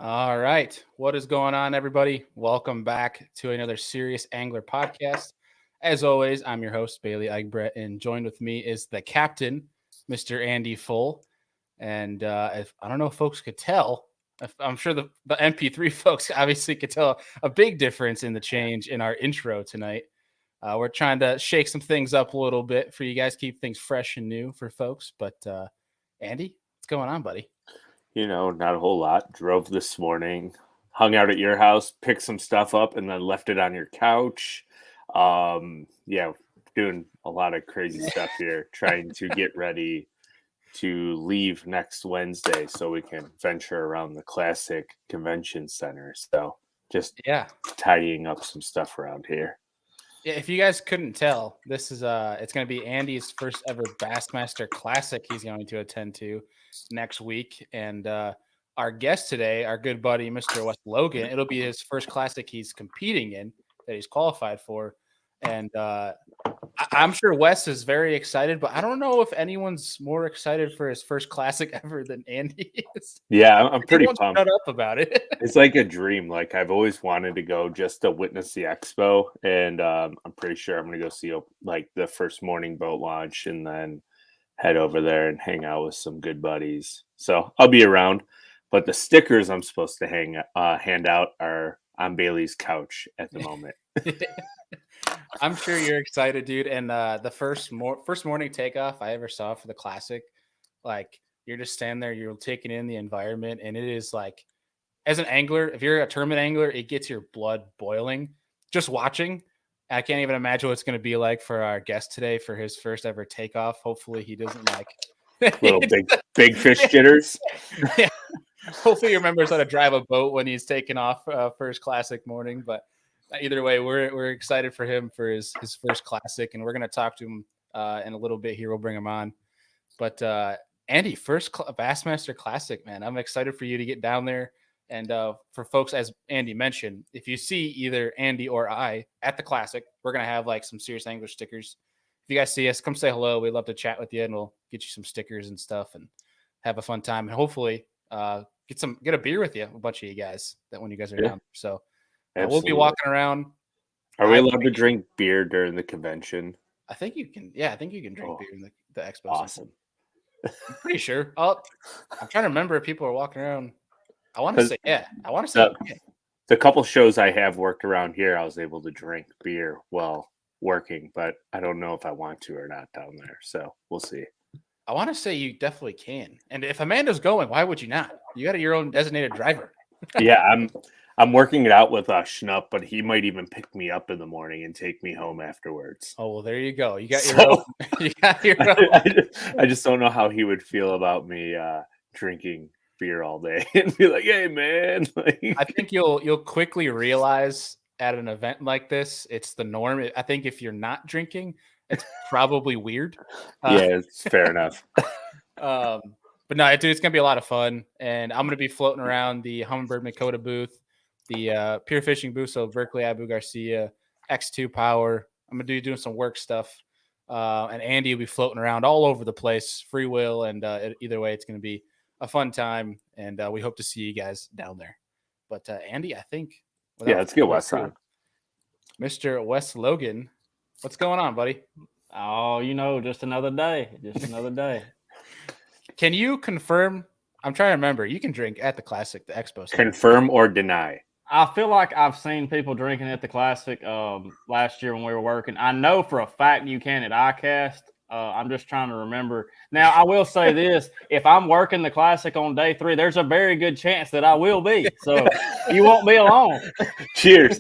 All right. What is going on, everybody? Welcome back to another Serious Angler podcast. As always, I'm your host, Bailey Egbert, and joined with me is the captain, Mr. Andy Full. And if I don't know if folks could tell, I'm sure the MP3 folks obviously could tell a big difference in the change in our intro tonight. We're trying to shake some things up a little bit for you guys, keep things fresh and new for folks. But Andy, what's going on, buddy? Not a whole lot. Drove this morning, hung out at your house, picked some stuff up, and then left it on your couch. Yeah, doing a lot of crazy stuff here, trying to get ready to leave next Wednesday so we can venture around the Classic Convention Center. So just Yeah. tidying up some stuff around here. Yeah, if you guys couldn't tell, this is it's going to be Andy's first ever Bassmaster Classic he's going to attend to next week. And our guest today, our good buddy, Mr. Wes Logan, it'll be his first classic he's competing in that he's qualified for. And I'm sure Wes is very excited, but I don't know if anyone's more excited for his first classic ever than Andy is. Yeah, I'm pretty Everyone's pumped. shut up about it. It's like a dream. Like I've always wanted to go just to witness the expo, and I'm pretty sure I'm going to go see like the first morning boat launch, and then head over there and hang out with some good buddies. So I'll be around. But the stickers I'm supposed to hand out are on Bailey's couch at the moment. I'm sure you're excited, dude. And the first morning takeoff I ever saw for the classic, like you're just standing there, you're taking in the environment, and it is like, as an angler, if you're a tournament angler, it gets your blood boiling just watching. I can't even imagine what it's going to be like for our guest today for his first ever takeoff. Hopefully, he doesn't like Little big fish jitters. Yeah. Hopefully, he remembers how to drive a boat when he's taking off first classic morning. But either way, we're excited for him for his first classic, and we're going to talk to him in a little bit here. We'll bring him on. But Andy, first Bassmaster Classic, man, I'm excited for you to get down there. And for folks, as Andy mentioned, if you see either Andy or I at the Classic, we're going to have like some Serious Angler stickers. If you guys see us, come say hello. We'd love to chat with you, and we'll get you some stickers and stuff and have a fun time. And hopefully get a beer with you, a bunch of you guys, that when you guys are down there. So we'll be walking around. Are we allowed to drink beer during the convention? I think you can. Yeah, I think you can drink beer in the expo. Awesome. I'm pretty sure. I'm trying to remember if people are walking around. I want to say, yeah. I want to say the couple shows I have worked around here, I was able to drink beer while working, but I don't know if I want to or not down there. So we'll see. I want to say you definitely can. And if Amanda's going, why would you not? You got your own designated driver. Yeah, I'm working it out with Schnupp, but he might even pick me up in the morning and take me home afterwards. Oh, well, there you go. You got your own. You got your own. I just don't know how he would feel about me drinking beer all day and be like, "Hey, man." I think you'll quickly realize at an event like this, it's the norm. I think if you're not drinking, it's probably weird. Yeah, it's fair enough. But no, dude, it's gonna be a lot of fun, and I'm gonna be floating around the Humminbird Makota booth, the Pure Fishing booth, so Berkeley Abu Garcia, X2 Power. I'm gonna be doing some work stuff, and Andy will be floating around all over the place, free will, and either way, it's gonna be a fun time, and we hope to see you guys down there. But Andy, I think let's get Wes on. Mr. Wes Logan, what's going on, buddy? Oh, just another day. Just another day. Can you confirm? I'm trying to remember. You can drink at the Classic, the expo. Confirm or deny? I feel like I've seen people drinking at the Classic last year when we were working. I know for a fact you can at ICAST. I'm just trying to remember. Now, I will say this. If I'm working the Classic on day 3, there's a very good chance that I will be. So you won't be alone. Cheers.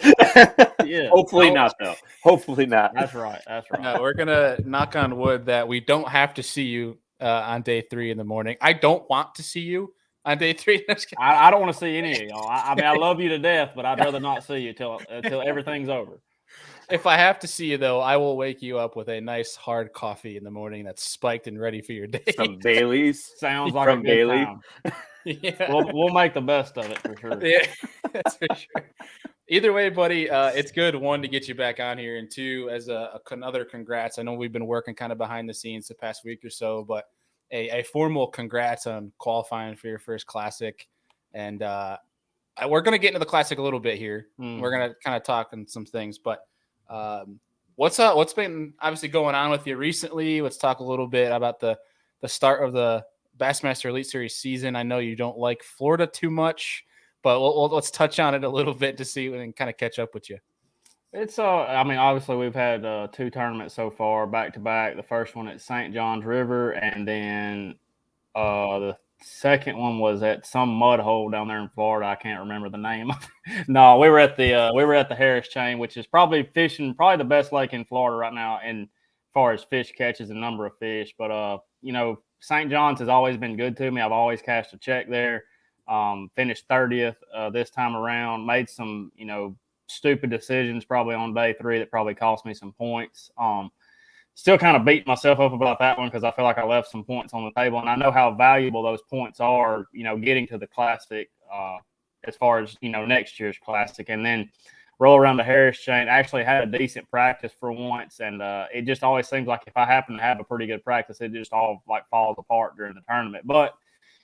Yeah. Hopefully not, though. Hopefully not. That's right. That's right. No, we're going to knock on wood that we don't have to see you on day 3 in the morning. I don't want to see you on day 3. I don't want to see any of y'all. I mean, I love you to death, but I'd rather not see you until everything's over. If I have to see you, though, I will wake you up with a nice hard coffee in the morning that's spiked and ready for your day. Some Bailey's. Sounds like from a good Bailey. time. Yeah. We'll make the best of it for sure. Yeah, that's for sure. Either way, buddy, it's good, one, to get you back on here, and two, as another congrats. I know we've been working kind of behind the scenes the past week or so, but a formal congrats on qualifying for your first Classic. And we're going to get into the Classic a little bit here. Mm. We're going to kind of talk on some things, but what's been obviously going on with you recently? Let's talk a little bit about the start of the Bassmaster Elite Series season. I know you don't like Florida too much, but let's touch on it a little bit to see and kind of catch up with you. It's I mean, obviously we've had 2 tournaments so far, back to back. The first one at St. John's River, and then the second one was at some mud hole down there in Florida. I can't remember the name. No, we were at the Harris Chain, which is probably the best lake in Florida right now, and as far as fish catches and number of fish. But St. John's has always been good to me. I've always cashed a check there. Finished 30th this time around. Made some stupid decisions probably on day 3 that probably cost me some points. Still kind of beat myself up about that one because I feel like I left some points on the table, and I know how valuable those points are, getting to the Classic as far as, next year's Classic. And then roll around the Harris Chain. Actually had a decent practice for once, and it just always seems like if I happen to have a pretty good practice, it just all like falls apart during the tournament. But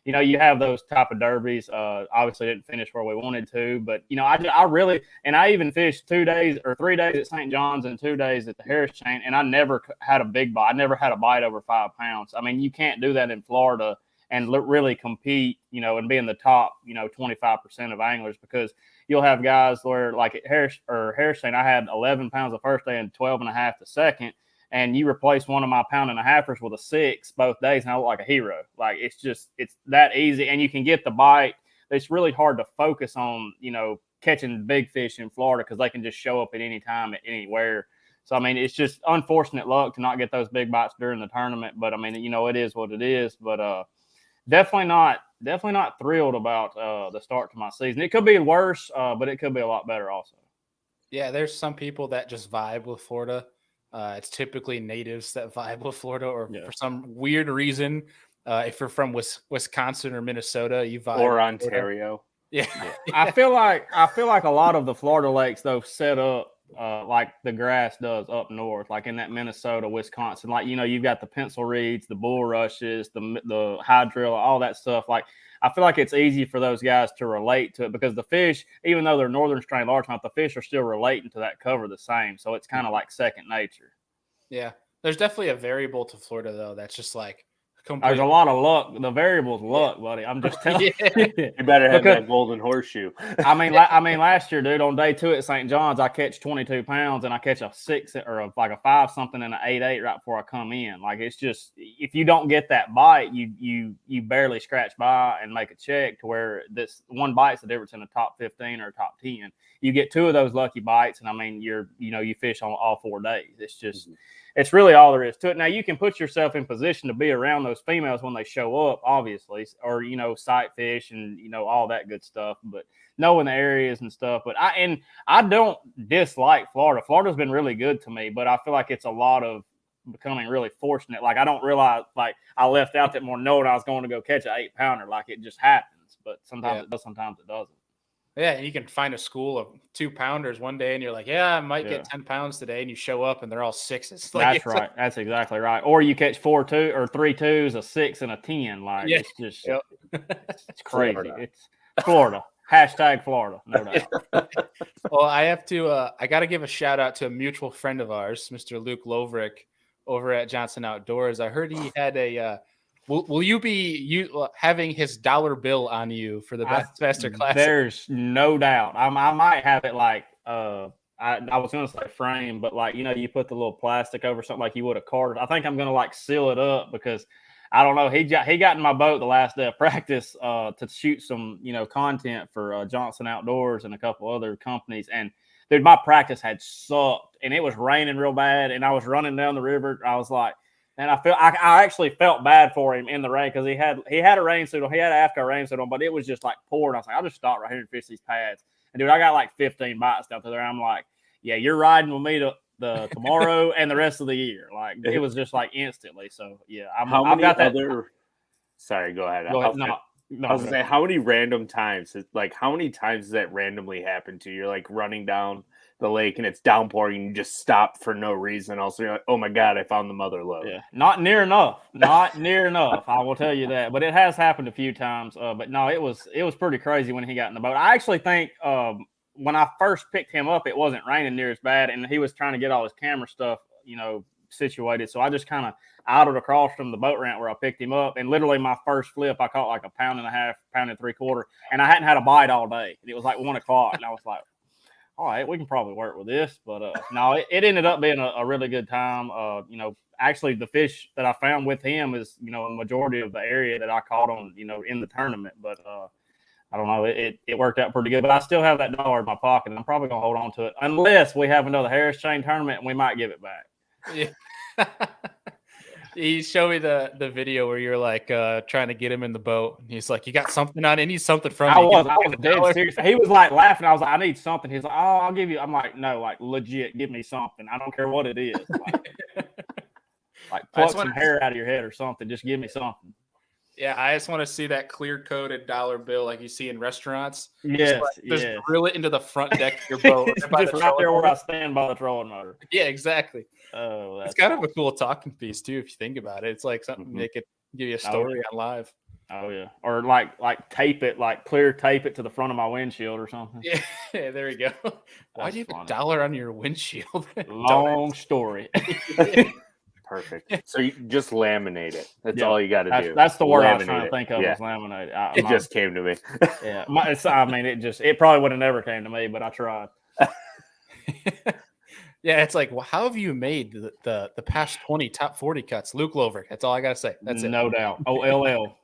you have those type of derbies. Obviously didn't finish where we wanted to, but I even fished 2 days or 3 days at St. John's and 2 days at the Harris Chain, and I never had a big bite. I never had a bite over 5 pounds. I memean, you can't do that in Florida and really compete, and be in the top, 25% of anglers, because you'll have guys where, like at Harris Chain, I had 11 pounds the first day and 12.5 the second. And you replace one of my 1.5-pounders with a 6 both days, and I look like a hero. Like, it's that easy, and you can get the bite. It's really hard to focus on, catching big fish in Florida because they can just show up at any time, at anywhere. So, I mean, it's just unfortunate luck to not get those big bites during the tournament. But, I mean, it is what it is. But definitely not thrilled about the start to my season. It could be worse, but it could be a lot better also. Yeah, there's some people that just vibe with Florida. It's typically natives that vibe with Florida, or for some weird reason, if you're from Wisconsin or Minnesota, you vibe or Ontario. Yeah. I feel like a lot of the Florida lakes though set up like the grass does up north, like in that Minnesota, Wisconsin. Like you've got the pencil reeds, the bulrushes, the hydrilla, all that stuff. Like I feel like it's easy for those guys to relate to it because the fish, even though they're northern strain largemouth, the fish are still relating to that cover the same. So it's kind of like second nature. Yeah. There's definitely a variable to Florida, though. That's just like there's a lot of luck. The variable's luck, buddy. I'm just telling you. You better have that golden horseshoe. I mean, last year, dude, on day 2 at St. John's, I catch 22 pounds and I catch a 6 or like a 5 something and an 8.8 right before I come in. Like, it's just, if you don't get that bite, you barely scratch by and make a check to where this one bite's the difference in a top 15 or a top 10. You get 2 of those lucky bites, and I mean, you fish on all 4 days. It's just, it's really all there is to it. Now, you can put yourself in position to be around those females when they show up, obviously, or, sight fish and, all that good stuff, but knowing the areas and stuff. But I don't dislike Florida. Florida's been really good to me, but I feel like it's a lot of becoming really fortunate. Like, I don't realize, like, I left out that more knowing I was going to go catch an 8-pounder. Like, it just happens, but sometimes it does, sometimes it doesn't. Yeah, and you can find a school of 2-pounders one day, and you're like, "Yeah, I might get 10 pounds today," and you show up, and they're all 6s. Like, that's right. That's exactly right. Or you catch 4 2 or 3 2s, a 6 and a 10. Like it's just it's crazy. Florida. It's Florida. Hashtag Florida, no doubt. Well, I have to. I got to give a shout out to a mutual friend of ours, Mr. Luke Loverick, over at Johnson Outdoors. I heard he had a. Will you be having his dollar bill on you for the Bassmaster Classic? There's no doubt. I might have it like I was going to say frame, but like you put the little plastic over something like you would a card. I think I'm going to like seal it up because I don't know. He got in my boat the last day of practice to shoot some content for Johnson Outdoors and a couple other companies, and dude, my practice had sucked and it was raining real bad, and I was running down the river. I was like. And I actually felt bad for him in the rain because he had a rain suit on. He had an after rain suit on, but it was just like pouring. I was like, I'll just stop right here and fish these pads. And dude, I got like 15 bites down there. I'm like, yeah, you're riding with me the tomorrow and the rest of the year. Like it was just like instantly. So yeah, I've got that. Sorry, go ahead. Go ahead. No, I was gonna say, how many random times? How many times does that randomly happen to you? You're like running down the lake and it's downpouring and you just stop for no reason. Also, you're like, oh my God, I found the mother lode. Yeah, not near enough. Not near enough. I will tell you that. But it has happened a few times. But no, it was pretty crazy when he got in the boat. I actually think when I first picked him up, it wasn't raining near as bad, and he was trying to get all his camera stuff, situated. So I just kind of idled across from the boat ramp where I picked him up, and literally my first flip, I caught like 1.5 pounds, pound and 3/4, and I hadn't had a bite all day. It was like 1 o'clock, and I was like, all right, we can probably work with this. But no, it ended up being a really good time. Actually, the fish that I found with him is, a majority of the area that I caught on, in the tournament. But I don't know, it worked out pretty good. But I still have that dollar in my pocket, and I'm probably going to hold on to it unless we have another Harris Chain tournament, and we might give it back. Yeah. He showed me the video where you're like trying to get him in the boat. And he's like, you got something on it? He needs something from me. I was dead serious. He was like laughing. I was like, I need something. He's like, oh, I'll give you. I'm like, no, like legit, give me something. I don't care what it is. Like pluck some hair out of your head or something. Just give me something. Yeah, I just want to see that clear-coated dollar bill like you see in restaurants. Yes, just drill it into the front deck of your boat. Just right there where I stand by the trolling motor. Yeah, exactly. Oh, it's kind of a cool talking piece too, if you think about it. It's like something they could give you a story on live. Oh yeah, or like tape it, like clear tape it to the front of my windshield or something. Yeah, there we go. Why do you have a dollar on your windshield? Long story. Perfect. So you just laminate it. That's all you got to do. That's the word I was trying to think of. Was laminate. It just came to me. Yeah, it probably would have never came to me, but I tried. Yeah, it's like, well, how have you made the past 20 top 40 cuts? Luke Lover. That's all I gotta say. That's it. No doubt. Oh, LL.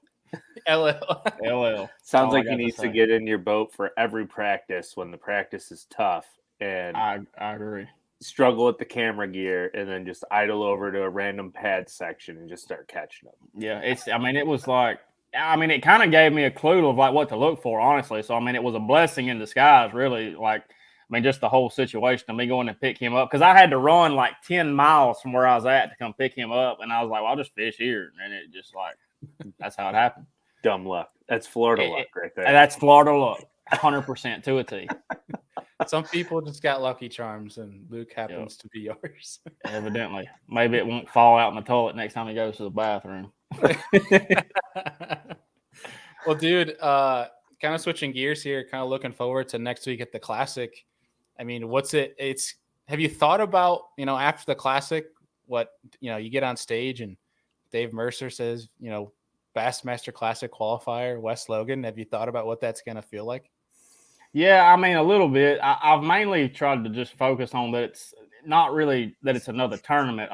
Sounds like you need to get in your boat for every practice when the practice is tough. And I agree. Struggle with the camera gear and then just idle over to a random pad section and just start catching them. Yeah, it was like, it kind of gave me a clue of like what to look for, honestly. So, it was a blessing in disguise, really. Like, just the whole situation of me going to pick him up, because I had to run like 10 miles from where I was at to come pick him up. And I was like, well, I'll just fish here. And it just like, that's how it happened. Dumb luck. That's Florida luck right there. That's Florida luck, 100% to a T. Some people just got lucky charms, and Luke happens to be yours. Evidently. Maybe it won't fall out in the toilet next time he goes to the bathroom. Well, dude, kind of switching gears here, kind of looking forward to next week at the Classic. Have you thought about, after the Classic, what, you get on stage and Dave Mercer says, Bassmaster Classic qualifier, Wes Logan. Have you thought about what that's going to feel like? Yeah, a little bit. I've mainly tried to just focus on that it's not really that it's another tournament.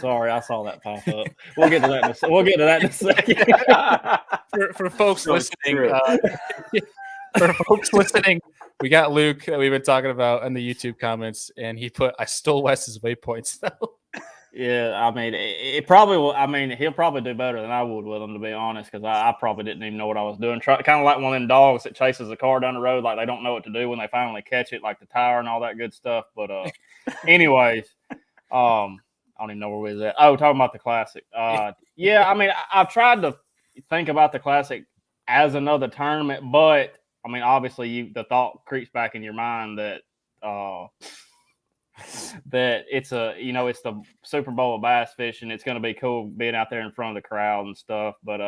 Sorry, I saw that pop up. We'll get to that in a second. For folks listening, we got Luke that we've been talking about in the YouTube comments, and he put, I stole Wes's waypoints though. Yeah, it probably will. He'll probably do better than I would with him, to be honest, because I probably didn't even know what I was doing. Kind of like one of them dogs that chases a car down the road, like they don't know what to do when they finally catch it, like the tire and all that good stuff. But anyways, I don't even know where we was at. Oh, talking about the Classic. Yeah, I've tried to think about the Classic as another tournament, but obviously the thought creeps back in your mind that that it's it's the Super Bowl of bass fishing. It's going to be cool being out there in front of the crowd and stuff. But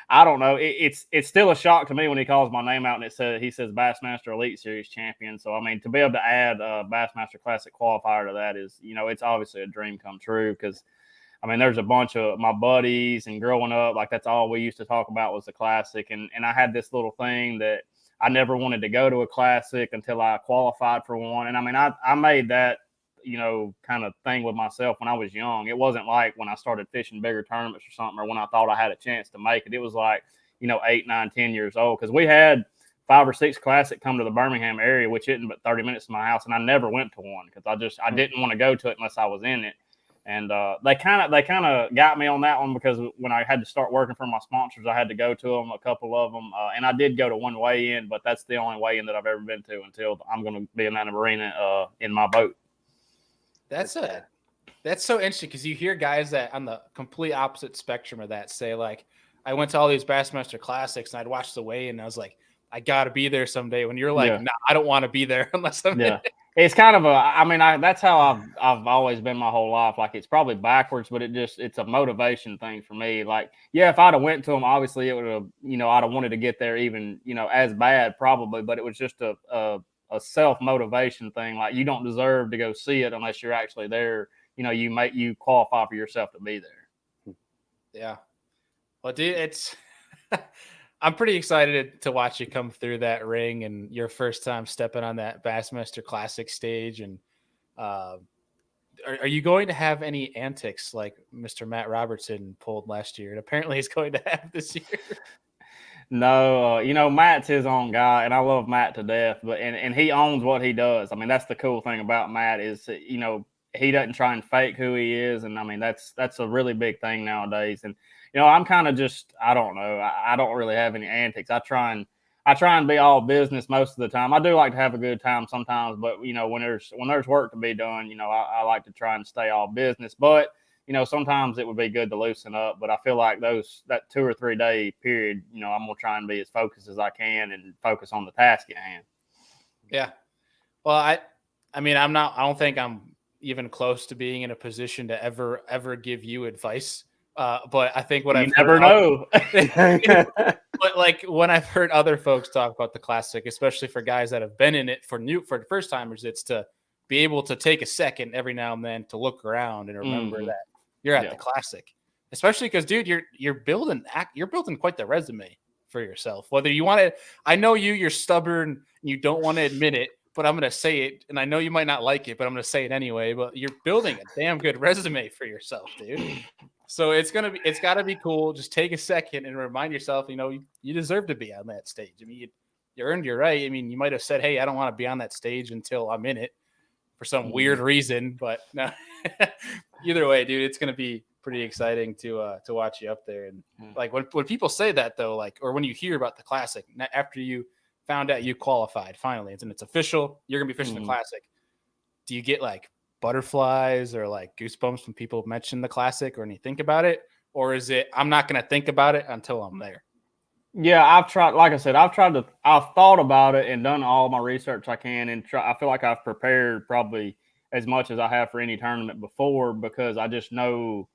I don't know. It's still a shock to me when he calls my name out and he says Bassmaster Elite Series champion. So to be able to add Bassmaster Classic qualifier to that is, it's obviously a dream come true, because there's a bunch of my buddies, and growing up, like that's all we used to talk about was the Classic. And I had this little thing that I never wanted to go to a Classic until I qualified for one. And I made that, kind of thing with myself when I was young. It wasn't like when I started fishing bigger tournaments or something, or when I thought I had a chance to make it. It was like, 8, 9, 10 years old. Because we had 5 or 6 Classic come to the Birmingham area, which isn't but 30 minutes from my house. And I never went to one because I didn't want to go to it unless I was in it. And they kind of got me on that one, because when I had to start working for my sponsors, I had to go to them, a couple of them. And I did go to one weigh-in, but that's the only weigh-in that I've ever been to until I'm going to be in that arena in my boat. That's That's so interesting because you hear guys that on the complete opposite spectrum of that say, like, I went to all these Bassmaster Classics and I'd watch the weigh, and I was like, I got to be there someday. When you're like, Yeah. nah, I don't want to be there unless I'm in Yeah. it. It's kind of that's how I've always been my whole life. Like, it's probably backwards, but it's a motivation thing for me. Like, yeah, if I'd have went to them, obviously it would have, I'd have wanted to get there even, as bad probably, but it was just a self-motivation thing. Like, you don't deserve to go see it unless you're actually there. You qualify for yourself to be there. Yeah. Well, dude, I'm pretty excited to watch you come through that ring and your first time stepping on that Bassmaster Classic stage. And are you going to have any antics like Mr. Matt Robertson pulled last year? And apparently he's going to have this year. No, Matt's his own guy, and I love Matt to death. But and he owns what he does. I mean, that's the cool thing about Matt is, he doesn't try and fake who he is, and I mean that's a really big thing nowadays. And I'm kind of just, I don't know, I don't really have any antics. I try and be all business most of the time. I do like to have a good time sometimes, but when there's work to be done, I like to try and stay all business. But sometimes it would be good to loosen up. But I feel like that 2 or 3 day period, I'm gonna try and be as focused as I can and focus on the task at hand. Yeah. Well, I mean, I don't think I'm even close to being in a position to ever give you advice. But I think what You I've never know. But like when I've heard other folks talk about the Classic, especially for guys that have been in it for first timers, it's to be able to take a second every now and then to look around and remember that you're at the Classic. Especially because, dude, you're building quite the resume for yourself. Whether you want to, I know you're stubborn and you don't want to admit it, but I'm going to say it, and I know you might not like it, but I'm going to say it anyway. But you're building a damn good resume for yourself, dude. So it's got to be cool. Just take a second and remind yourself, you deserve to be on that stage. I mean, you earned your right. I mean, you might have said, hey, I don't want to be on that stage until I'm in it for some weird reason, but no. Either way, dude, it's going to be pretty exciting to watch you up there. And like when people say that though, like, or when you hear about the Classic after you found out you qualified finally, and it's official, you're gonna be fishing the Classic. Do you get like butterflies or like goosebumps when people mention the Classic or when you think about it, or is it I'm not gonna think about it until I'm there? Yeah, I've tried. Like I said, I've thought about it and done all my research I can, and I feel like I've prepared probably as much as I have for any tournament before, because I just know.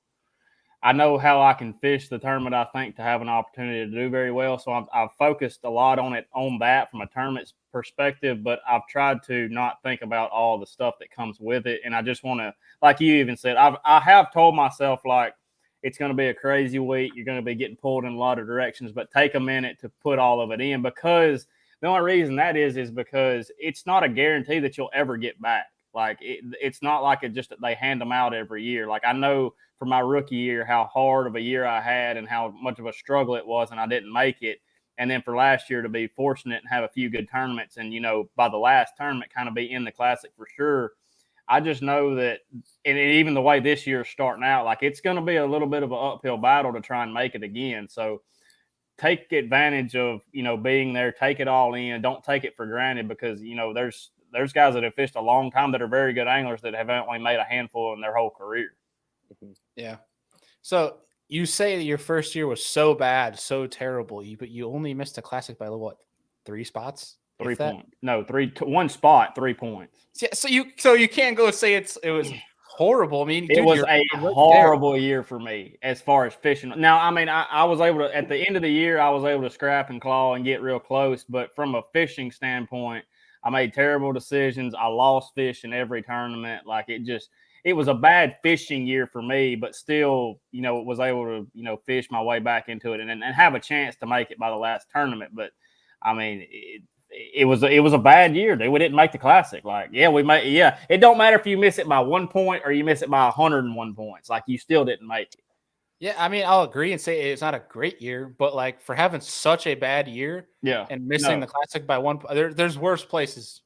I know how I can fish the tournament, I think, to have an opportunity to do very well. So I've focused a lot on that from a tournament perspective, but I've tried to not think about all the stuff that comes with it. And I just want to, like you even said, I have told myself, like, it's going to be a crazy week. You're going to be getting pulled in a lot of directions, but take a minute to put all of it in, because the only reason that is because it's not a guarantee that you'll ever get back. Like it's not like they hand them out every year. Like I know for my rookie year how hard of a year I had and how much of a struggle it was, and I didn't make it. And then for last year to be fortunate and have a few good tournaments, and by the last tournament kind of be in the Classic for sure. I just know that, and even the way this year's starting out, like it's going to be a little bit of an uphill battle to try and make it again. So take advantage of being there, take it all in, don't take it for granted, because there's guys that have fished a long time that are very good anglers that have only made a handful in their whole career. Yeah. So you say your first year was so bad, so terrible, but you only missed the Classic by what, 3 spots? 3 points. No, 1 spot, 3 points. Yeah. So you can't go say it was horrible. I mean, it was a horrible year for me as far as fishing. Now, I mean, I was able to, at the end of the year, I was able to scrap and claw and get real close. But from a fishing standpoint, I made terrible decisions. I lost fish in every tournament. Like it was a bad fishing year for me, but still, was able to, fish my way back into it and have a chance to make it by the last tournament. But I mean, it was a bad year. We didn't make the Classic. Like, it don't matter if you miss it by 1 point or you miss it by 101 points. Like, you still didn't make it. Yeah, I mean, I'll agree and say it's not a great year, but like for having such a bad year, and missing the Classic by 1, there's worse places.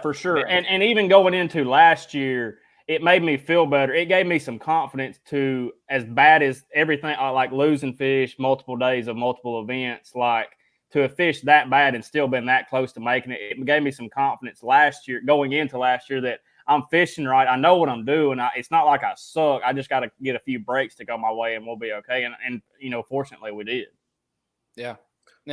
For sure. And even going into last year, it made me feel better. It gave me some confidence to, as bad as everything, like losing fish, multiple days of multiple events, like to have fished that bad and still been that close to making it. It gave me some confidence last year, going into last year, that I'm fishing right. I know what I'm doing. It's not like I suck. I just got to get a few breaks to go my way, and we'll be okay. And fortunately, we did. Yeah.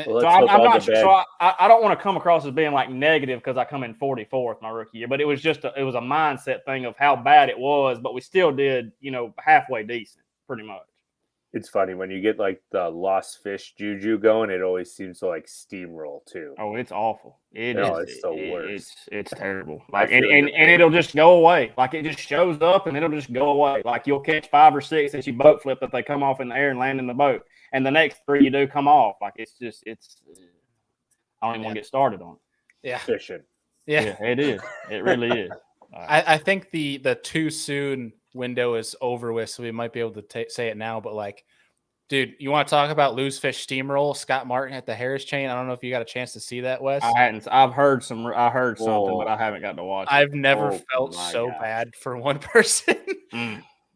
Well, So I'm not sure. So I don't want to come across as being like negative because I come in 44th my rookie year, but it was just it was a mindset thing of how bad it was, but we still did, halfway decent, pretty much. It's funny when you get like the lost fish juju going, it always seems to like steamroll too. Oh, it's awful. It's the worst. It's terrible. Like and it'll just go away. Like it just shows up and it'll just go away. Like you'll catch 5 or 6 that you boat flip that they come off in the air and land in the boat, and the next 3 you do come off. Like it's I don't even want to get started on it. Yeah, fishing. Yeah, it is. It really is. I think the too soon window is over with, so we might be able to say it now. But like, dude, you want to talk about lose fish steamroll? Scott Martin at the Harris chain. I don't know if you got a chance to see that, Wes. I hadn't. I've heard something, but I haven't got to watch it. I've never felt so bad for one person.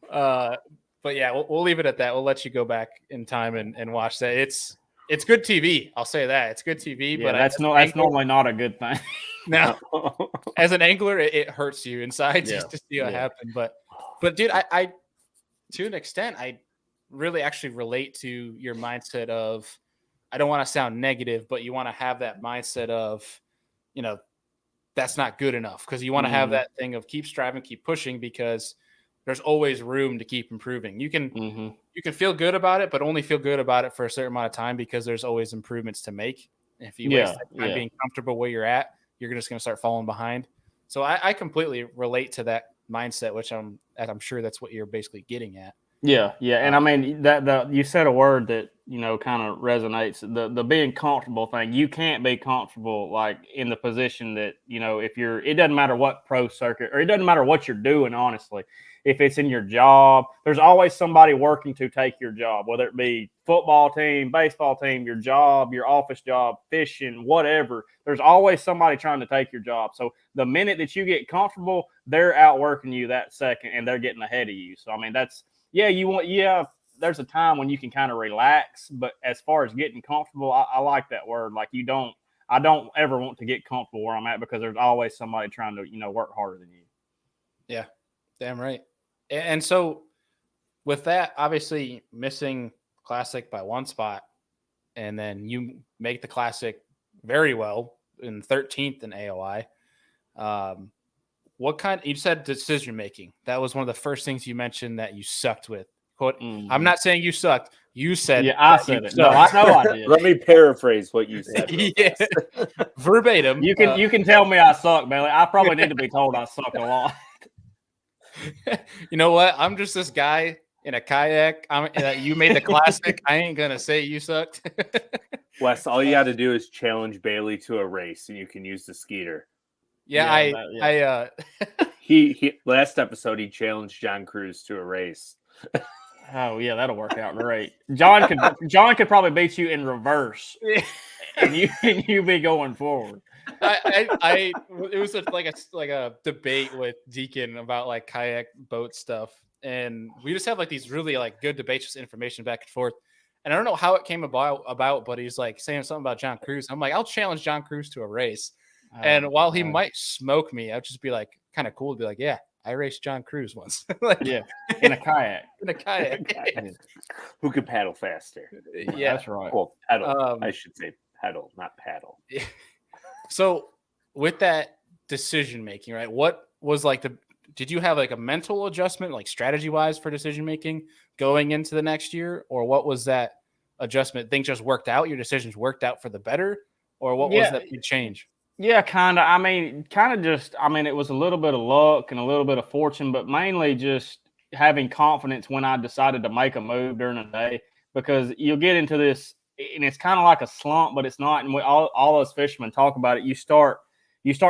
But yeah, we'll leave it at that. We'll let you go back in time and watch that. It's good TV. I'll say that it's good TV. Yeah, but that's normally not a good thing. No, as an angler, it hurts you inside just to see what happened. But dude, I to an extent, I really actually relate to your mindset of, I don't want to sound negative, but you want to have that mindset of, that's not good enough, because you want to have that thing of keep striving, keep pushing, because there's always room to keep improving. You can feel good about it, but only feel good about it for a certain amount of time, because there's always improvements to make. And if you waste that time being comfortable where you're at, you're just going to start falling behind. So I completely relate to that mindset, which I'm sure that's what you're basically getting at. Yeah. And I mean that you said a word that kind of resonates. The being comfortable thing. You can't be comfortable like in the position that if you're. It doesn't matter what pro circuit, or it doesn't matter what you're doing. Honestly, if it's in your job, there's always somebody working to take your job, whether it be football team, baseball team, your job, your office job, fishing, whatever. There's always somebody trying to take your job. So the minute that you get comfortable, they're outworking you that second, and they're getting ahead of you. So I mean that's. There's a time when you can kind of relax, but as far as getting comfortable, I like that word. Like I don't ever want to get comfortable where I'm at, because there's always somebody trying to work harder than you. Yeah, damn right. And so with that, obviously missing Classic by 1 spot, and then you make the Classic very well in 13th in AOI. What kind? You said decision making. That was one of the first things you mentioned that you sucked with. Quote, I'm not saying you sucked. You said, I said it. No, I know I did. Let me paraphrase what you said. Verbatim. You can tell me I suck, Bailey. I probably need to be told I suck a lot. You know what? I'm just this guy in a kayak. You made the Classic. I ain't gonna say you sucked. Wes, all you got to do is challenge Bailey to a race, and you can use the Skeeter. He last episode he challenged John Cruz to a race. Oh yeah, that'll work out great. John could probably beat you in reverse, and you be going forward. It was like a debate with Deacon about like kayak boat stuff, and we just have like these really like good debates, just information back and forth. And I don't know how it came about, but he's like saying something about John Cruz. I'm like, I'll challenge John Cruz to a race. And while he might smoke me, I'd just be like, kind of cool to be like, yeah, I raced John Cruz once. In a kayak. Who could paddle faster? Yeah, that's right. Well, pedal. I should say pedal, not paddle. Yeah. So with that decision making, right? What was like did you have like a mental adjustment, like strategy wise for decision making going into the next year? Or what was that adjustment? Things just worked out? Your decisions worked out for the better? Or what was that big change? Yeah, kind of. I mean, it was a little bit of luck and a little bit of fortune, but mainly just having confidence when I decided to make a move during the day, because you'll get into this, and it's kind of like a slump, but it's not. And all us fishermen talk about it. You start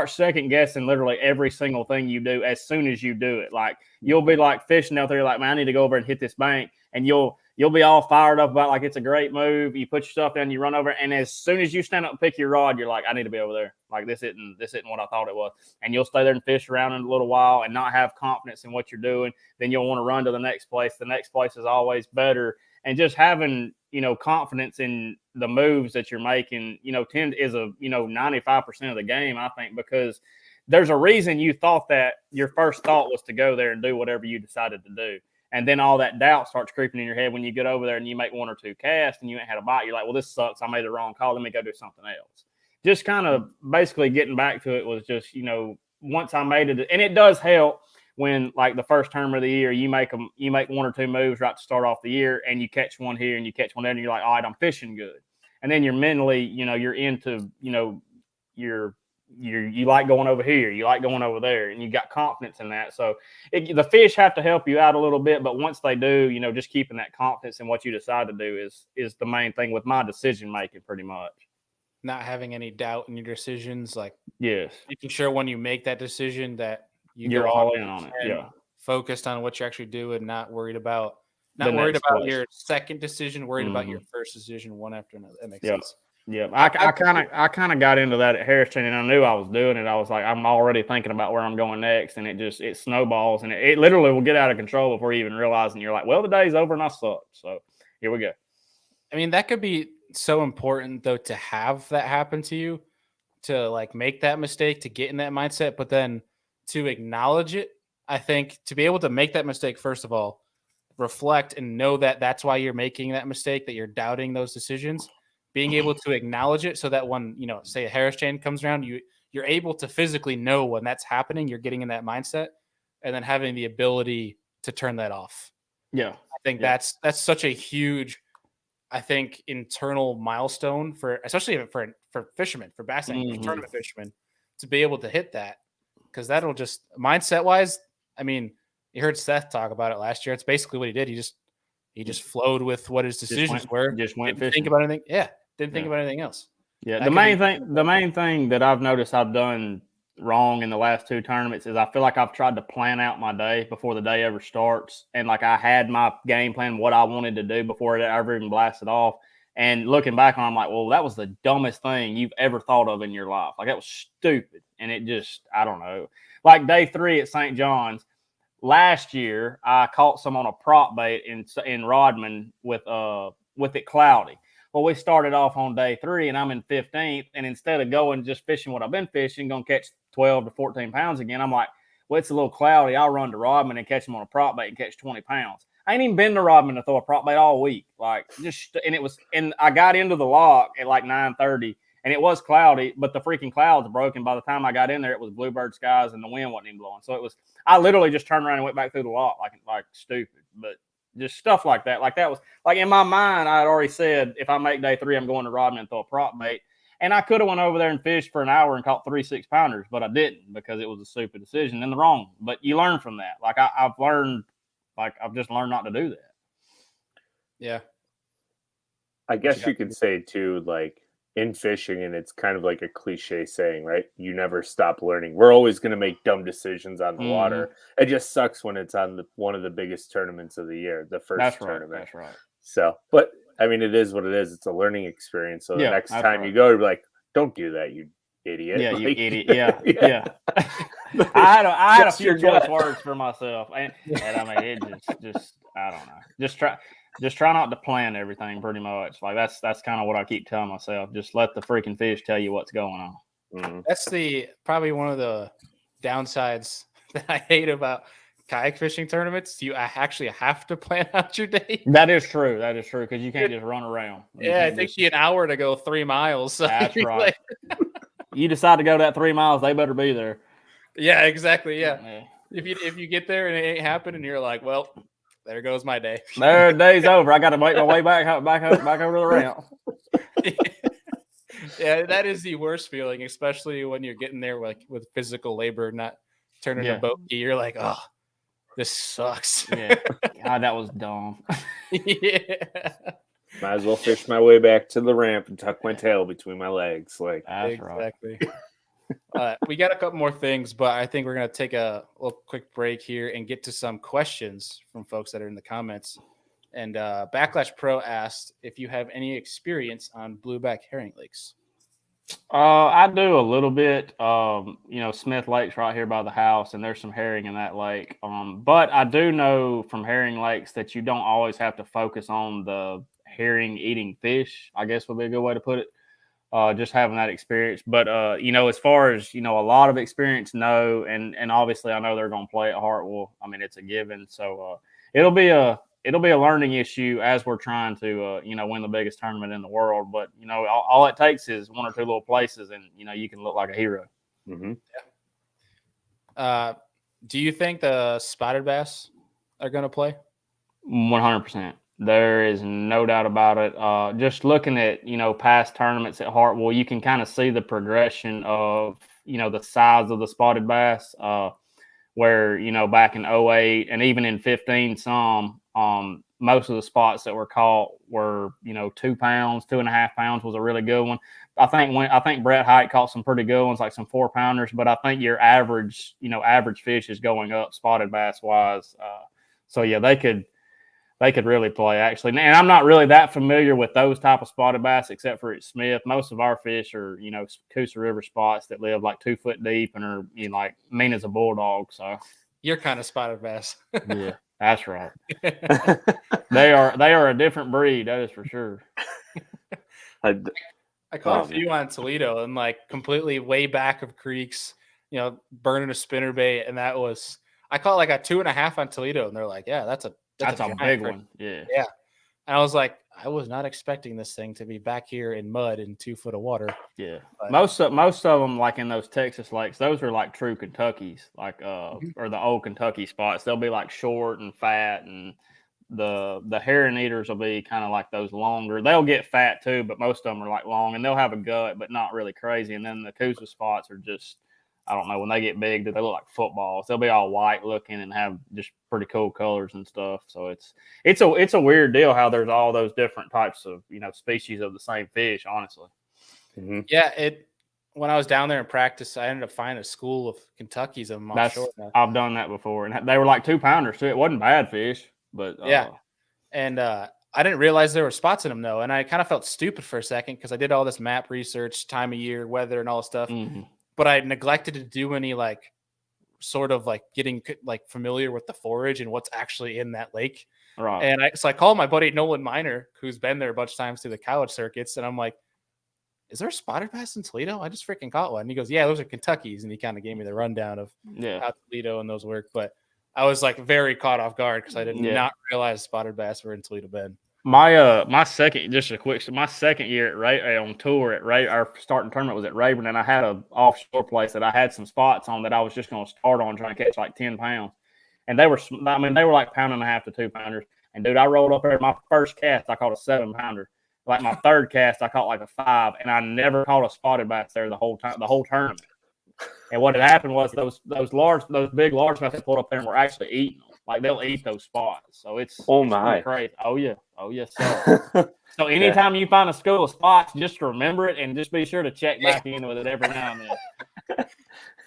second guessing literally every single thing you do as soon as you do it. Like you'll be like fishing out there, like, man, I need to go over and hit this bank, and you'll be all fired up about like it's a great move. You put your stuff down, you run over, and as soon as you stand up and pick your rod, you're like, I need to be over there. Like this isn't what I thought it was. And you'll stay there and fish around in a little while and not have confidence in what you're doing. Then you'll want to run to the next place. The next place is always better. And just having, confidence in the moves that you're making, is 95% of the game, I think, because there's a reason you thought that your first thought was to go there and do whatever you decided to do. And then all that doubt starts creeping in your head when you get over there and you make 1 or 2 casts and you ain't had a bite. You're like, well, this sucks. I made the wrong call. Let me go do something else. Just kind of basically getting back to it was just, once I made it, and it does help when like the first term of the year, you make 1 or 2 moves right to start off the year and you catch one here and you catch one there and you're like, all right, I'm fishing good. And then you're mentally, you're into, you like going over here, you like going over there, and you got confidence in that. So the fish have to help you out a little bit, but once they do, just keeping that confidence in what you decide to do is the main thing with my decision making, pretty much. Not having any doubt in your decisions, like yes, making sure when you make that decision that you're all in on it. Yeah, focused on what you're actually doing, not worried about your second decision, worried about your first decision, one after another. That makes sense. Yeah, I kind of got into that at Harris Chain, and I knew I was doing it. I was like, I'm already thinking about where I'm going next, and it snowballs, and it literally will get out of control before you even realize, and you're like, well, the day's over and I suck. So here we go. I mean, that could be so important though to have that happen to you, to like make that mistake, to get in that mindset, but then to acknowledge it. I think to be able to make that mistake, first of all, reflect and know that that's why you're making that mistake, that you're doubting those decisions. Being able to acknowledge it so that when, say a Harris chain comes around, you're able to physically know when that's happening, you're getting in that mindset, and then having the ability to turn that off. Yeah. I think that's such a huge, I think, internal milestone especially for fishermen, for bass anglers, tournament fishermen, to be able to hit that. Because that'll just, mindset wise, I mean, you heard Seth talk about it last year. It's basically what he did. He just flowed with what his decisions were. Just went didn't fishing. Think about anything. Yeah. Didn't think about anything else. Yeah. The main thing that I've noticed I've done wrong in the last 2 tournaments is I feel like I've tried to plan out my day before the day ever starts. And like I had my game plan, what I wanted to do before it ever even blasted off. And looking back on it, I'm like, well, that was the dumbest thing you've ever thought of in your life. Like that was stupid. And it just, I don't know. Like day 3 at St. John's, last year, I caught some on a prop bait in Rodman with it cloudy. Well, we started off on day 3, and I'm in 15th, and instead of going just fishing what I've been fishing, going to catch 12 to 14 pounds again, I'm like, well, it's a little cloudy. I'll run to Rodman and catch him on a prop bait and catch 20 pounds. I ain't even been to Rodman to throw a prop bait all week. And I got into the lock at like 9:30. And it was cloudy, but the freaking clouds broke. And by the time I got in there, it was bluebird skies and the wind wasn't even blowing. So I literally just turned around and went back through the lock like stupid. But just stuff like that. Like that was like in my mind, I had already said, if I make day 3, I'm going to Rodman and throw a prop bait. And I could have went over there and fished for an hour and caught 3 6-pounders, but I didn't because it was a stupid decision and the wrong. But you learn from that. Like I've just learned not to do that. Yeah. I guess you could say too, like, in fishing, and it's kind of like a cliche saying, right? You never stop learning. We're always going to make dumb decisions on the water. It just sucks when it's on one of the biggest tournaments of the year, the first tournament. That's right. So, but I mean, it is what it is. It's a learning experience. So the next time you go, you're like, don't do that, you idiot. Yeah, like, you idiot. Yeah. I had a few choice words for myself, and I mean, it just I don't know. Just try not to plan everything, pretty much. Like that's kind of what I keep telling myself. Just let the freaking fish tell you what's going on. Mm-hmm. That's probably one of the downsides that I hate about kayak fishing tournaments. You actually have to plan out your day. That is true because you can't just run around. It takes you an hour to go 3 miles. So that's right. You decide to go that 3 miles, they better be there. Yeah, exactly. Yeah. If you get there and it ain't happening, you're like, well, there goes my day. Their day's over. I got to make my way back over to the ramp. Yeah, that is the worst feeling, especially when you're getting there with physical labor, not turning a boat. You're like, oh, this sucks. Yeah, God, that was dumb. Yeah. Might as well fish my way back to the ramp and tuck my tail between my legs. Like that's exactly. Right. We got a couple more things, but I think we're going to take a little quick break here and get to some questions from folks that are in the comments. And Backlash Pro asked if you have any experience on blueback herring lakes. I do a little bit. Smith Lake's right here by the house, and there's some herring in that lake. But I do know from herring lakes that you don't always have to focus on the herring eating fish, I guess would be a good way to put it. just having that experience. But you know, as far as you know, a lot of experience, no, and obviously I know they're going to play at Hartwell. I mean, it's a given. So it'll be a learning issue as we're trying to you know, win the biggest tournament in the world. But you know, all it takes is one or two little places, and you know, you can look like a hero. Mm-hmm. Yeah. Do you think the spotted bass are going to play? 100%. There is no doubt about it. Just looking at, you know, past tournaments at Hartwell, you can kind of see the progression of, you know, the size of the spotted bass, where, you know, back in 08 and even in 15, most of the spots that were caught were, you know, 2 pounds, 2.5 pounds was a really good one. I think Brett Hite caught some pretty good ones, like some 4-pounders, but I think your average fish is going up spotted bass wise. So yeah, they could really play, actually. And I'm not really that familiar with those type of spotted bass, except for at Smith. Most of our fish are, you know, Coosa River spots that live like 2 foot deep and are, you know, like mean as a bulldog. So You're kind of spotted bass. yeah, that's right. They are a different breed, that is for sure. I caught a few on Toledo and like completely way back of creeks, you know, burning a spinnerbait, and I caught like a 2.5 on Toledo, and they're like, yeah, that's a big one. Yeah. Yeah. And I was like, I was not expecting this thing to be back here in mud in 2 foot of water. Yeah. But Most of them, like in those Texas lakes, those are like true Kentuckies, like or the old Kentucky spots. They'll be like short and fat, and the herring eaters will be kind of like those longer. They'll get fat too, but most of them are like long, and they'll have a gut, but not really crazy. And then the Coosa spots are just, I don't know, when they get big, they look like footballs. They'll be all white looking and have just pretty cool colors and stuff. So it's a weird deal how there's all those different types of, you know, species of the same fish, honestly. Mm-hmm. yeah, when I was down there in practice, I ended up finding a school of Kentuckies of them offshore. I've done that before, and they were like 2-pounders too. It wasn't bad fish, but yeah. And I didn't realize there were spots in them though, and I kind of felt stupid for a second because I did all this map research, time of year, weather, and all this stuff. Mm-hmm. But I neglected to do any like sort of like getting like familiar with the forage and what's actually in that lake. Right. And I called my buddy Nolan Miner, who's been there a bunch of times through the college circuits, and I'm like, is there a spotted bass in Toledo? I just freaking caught one. And he goes, yeah, those are Kentucky's. And he kind of gave me the rundown of how Toledo and those work. But I was like very caught off guard because I did not realize spotted bass were in Toledo Bend. My second year at Ray on tour at Ray, our starting tournament was at Rayburn, and I had an offshore place that I had some spots on that I was just going to start on trying to catch like 10 pounds, and they were like 1.5 to 2 pounders. And dude, I rolled up there. My first cast, I caught a 7-pounder. Like my third cast, I caught like a 5, and I never caught a spotted bass there the whole tournament. And what had happened was those big large bass that pulled up there and were actually eating them. Like they'll eat those spots. So it's my crazy. Oh yeah. Sir. So anytime you find a school of spots, just remember it and just be sure to check back in with it every now and then.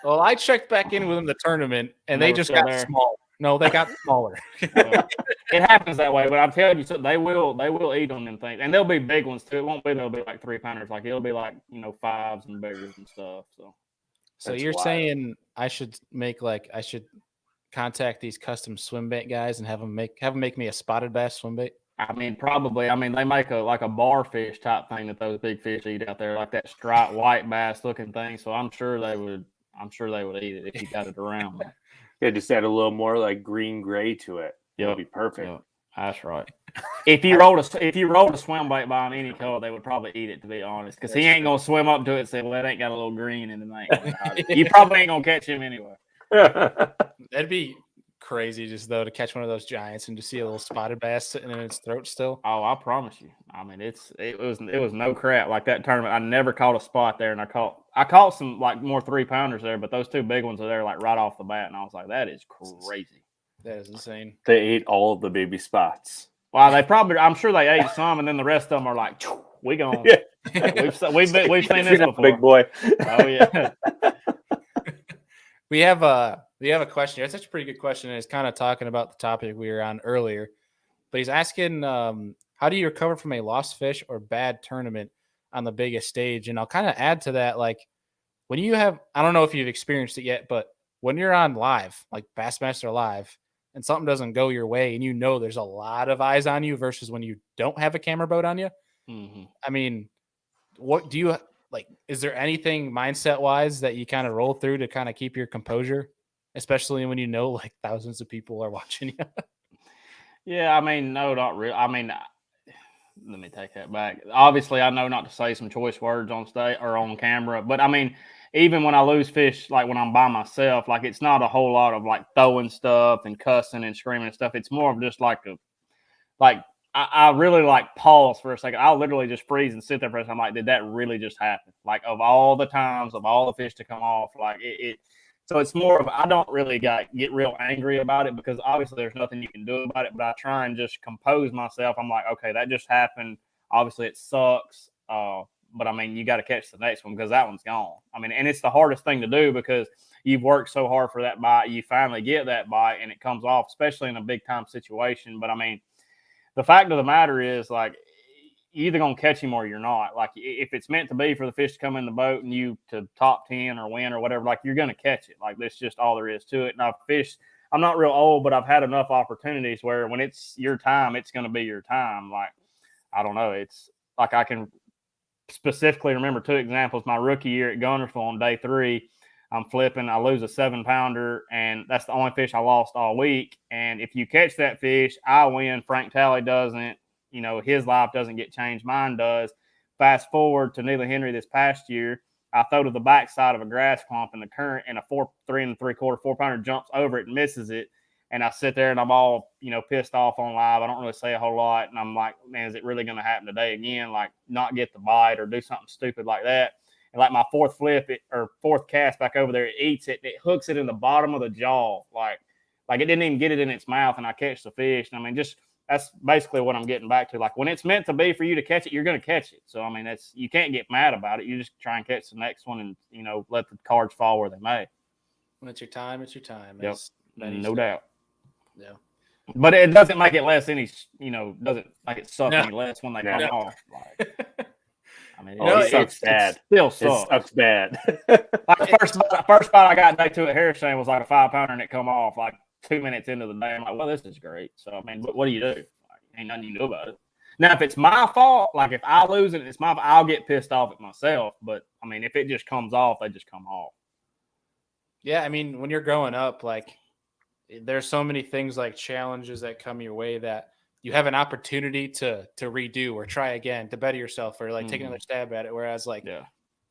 Well, I checked back in with them the tournament, and they just got small. No, they got smaller. It happens that way, but I'm telling you, so they will eat on them things, and they'll be big ones too. It won't be they'll be like 3-pounders. Like it'll be like, you know, 5s and biggers and stuff. So you're saying I should contact these custom swim bait guys and have them make me a spotted bass swim bait? I mean, probably. I mean, they make a bar fish type thing that those big fish eat out there, like that striped white bass looking thing. So I'm sure they would eat it if you got it around. Yeah, just add a little more like green gray to it. It'll be perfect. Yep. That's right. If you rolled a swim bait by on any color, they would probably eat it, to be honest, because he ain't gonna swim up to it and say, "Well, it ain't got a little green in it." You probably ain't gonna catch him anyway. That'd be crazy, just though, to catch one of those giants and to see a little spotted bass sitting in its throat still. Oh, I promise you. I mean, it was no crap. Like that tournament, I never caught a spot there, and I caught some like more 3-pounders there, but those 2 big ones are there like right off the bat, and I was like, that is crazy. That is insane. They ate all of the baby spots. Well, I'm sure they ate some, and then the rest of them are like, we gone. Yeah. We've seen this before. Big boy. Oh yeah. We have a question here. It's such a pretty good question, and it's kind of talking about the topic we were on earlier. But he's asking, how do you recover from a lost fish or bad tournament on the biggest stage? And I'll kind of add to that, like when you have, I don't know if you've experienced it yet, but when you're on live, like Bassmaster Live, and something doesn't go your way, and you know there's a lot of eyes on you versus when you don't have a camera boat on you. Mm-hmm. I mean, what do you like, is there anything mindset wise that you kind of roll through to kind of keep your composure, especially when you know like thousands of people are watching you? Yeah, I mean, no, not real. I mean, let me take that back. Obviously, I know not to say some choice words on stage or on camera, but I mean, even when I lose fish, like when I'm by myself, like it's not a whole lot of like throwing stuff and cussing and screaming and stuff. It's more of just like I really like pause for a second. I'll literally just freeze and sit there for a second. I'm like, did that really just happen? Like of all the times of all the fish to come off, like it so it's more of I don't really get real angry about it because obviously there's nothing you can do about it. But I try and just compose myself. I'm like, okay, that just happened. Obviously it sucks. But I mean, you got to catch the next one because that one's gone. I mean, and it's the hardest thing to do because you've worked so hard for that bite. You finally get that bite and it comes off, especially in a big time situation. But I mean, the fact of the matter is, like, you're either going to catch him or you're not. Like, if it's meant to be for the fish to come in the boat and you to top 10 or win or whatever, like, you're going to catch it. Like, that's just all there is to it. Now, fish, I'm not real old, but I've had enough opportunities where when it's your time, it's going to be your time. Like, I don't know. It's like I can specifically remember 2 examples. My rookie year at Gunnersville on day 3, I'm flipping. I lose a 7-pounder, and that's the only fish I lost all week. And if you catch that fish, I win. Frank Talley doesn't. You know, his life doesn't get changed. Mine does. Fast forward to Neely Henry this past year. I throw to the backside of a grass clump in the current, and a 3 3/4 4-pounder jumps over it and misses it. And I sit there and I'm all, you know, pissed off on live. I don't really say a whole lot. And I'm like, man, is it really going to happen today again? Like, not get the bite or do something stupid like that. And like my 4th flip or 4th cast back over there, it eats it. It hooks it in the bottom of the jaw. Like it didn't even get it in its mouth, and I catch the fish. And I mean, just that's basically what I'm getting back to. Like when it's meant to be for you to catch it, you're going to catch it. So, I mean, you can't get mad about it. You just try and catch the next one and, you know, let the cards fall where they may. When it's your time, it's your time. Yep. No doubt. Yeah. But it doesn't make it less any, you know, doesn't make it suck any less when they come off. Like, I mean, it sucks bad. It still sucks. It sucks bad. Like first bite I got day 2 at Harrison was like a 5-pounder and it come off like 2 minutes into the day. I'm like, well, this is great. So, I mean, what do you do? Like, ain't nothing you can do about it. Now, if it's my fault, like if I lose it, it's my fault, I'll get pissed off at myself. But, I mean, if it just comes off, they just come off. Yeah, I mean, when you're growing up, like, there's so many things like challenges that come your way that you have an opportunity to redo or try again to better yourself or like take another stab at it. Whereas like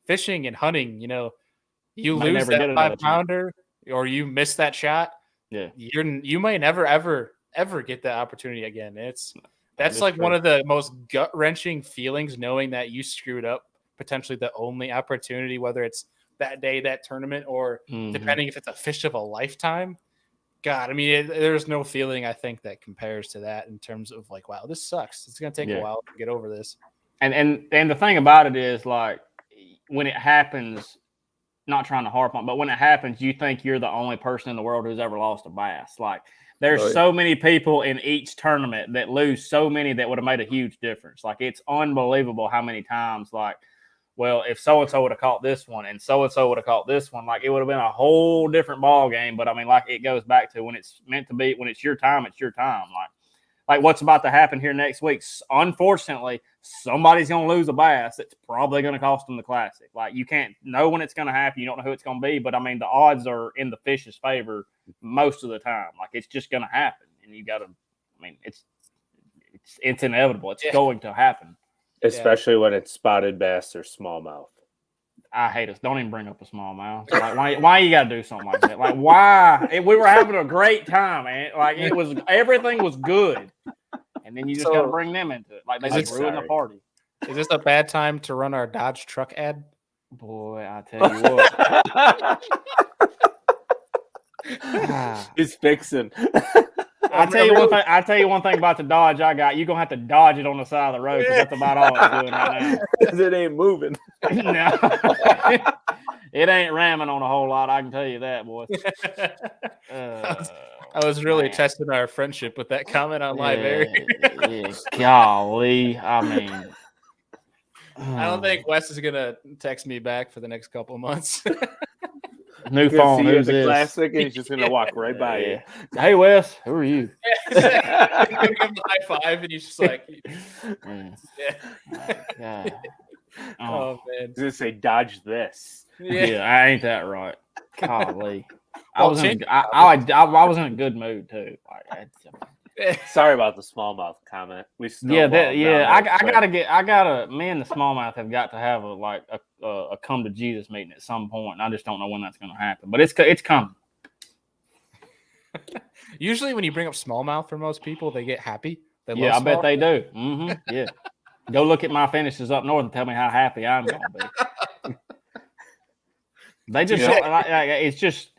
fishing and hunting, you know, you lose that 5-pounder or you miss that shot. Yeah. You might never, ever get that opportunity again. That's like one of the most gut wrenching feelings, knowing that you screwed up potentially the only opportunity, whether it's that day, that tournament, or depending if it's a fish of a lifetime. God, I mean, there's no feeling I think that compares to that in terms of like, wow, this sucks. It's going to take a while to get over this. And the thing about it is like when it happens, not trying to harp on, but when it happens, you think you're the only person in the world who's ever lost a bass. Like there's so many people in each tournament that lose so many that would have made a huge difference. Like it's unbelievable how many times like, well, if so-and-so would have caught this one and so-and-so would have caught this one, like it would have been a whole different ball game. But I mean, like it goes back to when it's meant to be, when it's your time, it's your time. Like what's about to happen here next week. Unfortunately, somebody's going to lose a bass. It's probably going to cost them the Classic. Like you can't know when it's going to happen. You don't know who it's going to be. But I mean, the odds are in the fish's favor most of the time. Like it's just going to happen. And you got to, I mean, it's inevitable. It's going to happen. Especially when it's spotted bass or smallmouth. I hate us. Don't even bring up a smallmouth. Like, why you got to do something like that? Like, why? We were having a great time, man. Like, everything was good. And then you just got to bring them into it. Like, they just ruined the party. Is this a bad time to run our Dodge truck ad? Boy, I tell you what. He's fixing. I tell you one thing about the Dodge I got. You're gonna have to dodge it on the side of the road because that's about all it's doing right now. Because it ain't moving. No, it ain't ramming on a whole lot. I can tell you that, boy. I was really testing our friendship with that comment on live air. Golly, I mean, I don't think Wes is gonna text me back for the next couple of months. New phone. Who's the this? Classic, and he's just gonna walk right by you. Hey, Wes, who are you? Give him a high five, and he's just like, Yeah. Oh man. I was gonna say dodge this. Yeah, I ain't that right. Golly. I Well, was in change- I was in a good mood too. Sorry about the smallmouth comment. We Yeah, snowballed down I there quick. me and the smallmouth have got to have a come to Jesus meeting at some point. And I just don't know when that's going to happen, but it's coming. Usually, when you bring up smallmouth for most people, they get happy. They Yeah, I love bet smallmouth. they do. Mm-hmm. Yeah, go look at my finishes up north and tell me how happy I'm going to be. They just don't.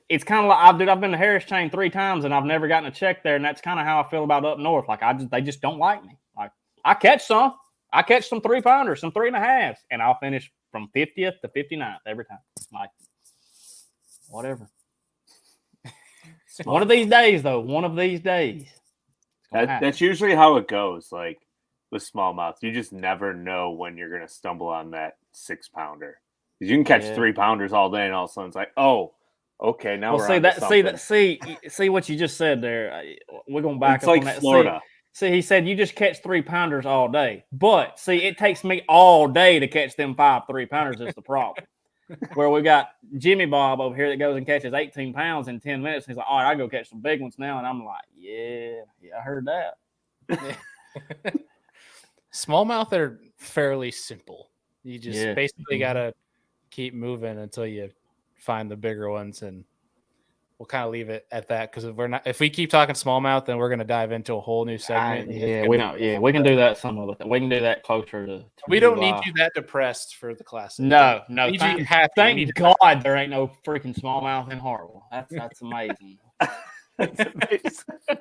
It's kind of like I've been to Harris Chain 3 times and I've never gotten a check there, and that's kind of how I feel about up north. Like they just don't like me. Like I catch some 3-pounders, some 3.5s, and I'll finish from 50th to 59th every time. Like whatever. One of these days, though. One of these days. That's usually how it goes. Like with smallmouth, you just never know when you're gonna stumble on that 6-pounder. Because you can catch 3-pounders all day, and all of a sudden it's like, oh, okay, now we're on to something. See what you just said there. We're going back it's up like on that. Florida. See, he said you just catch 3-pounders all day, but see, it takes me all day to catch them 5 3-pounders. Is the problem. Where we got Jimmy Bob over here that goes and catches 18 pounds in 10 minutes. He's like, all right, I go catch some big ones now, and I'm like, yeah, I heard that. Smallmouth are fairly simple. You just basically gotta keep moving until you find the bigger ones, and we'll kind of leave it at that because if we keep talking smallmouth, then we're gonna dive into a whole new segment. We can do that some other. We can do that closer to we don't need you that depressed for the classic. No. Thank God there ain't no freaking smallmouth in Hartwell. That's amazing. That's amazing.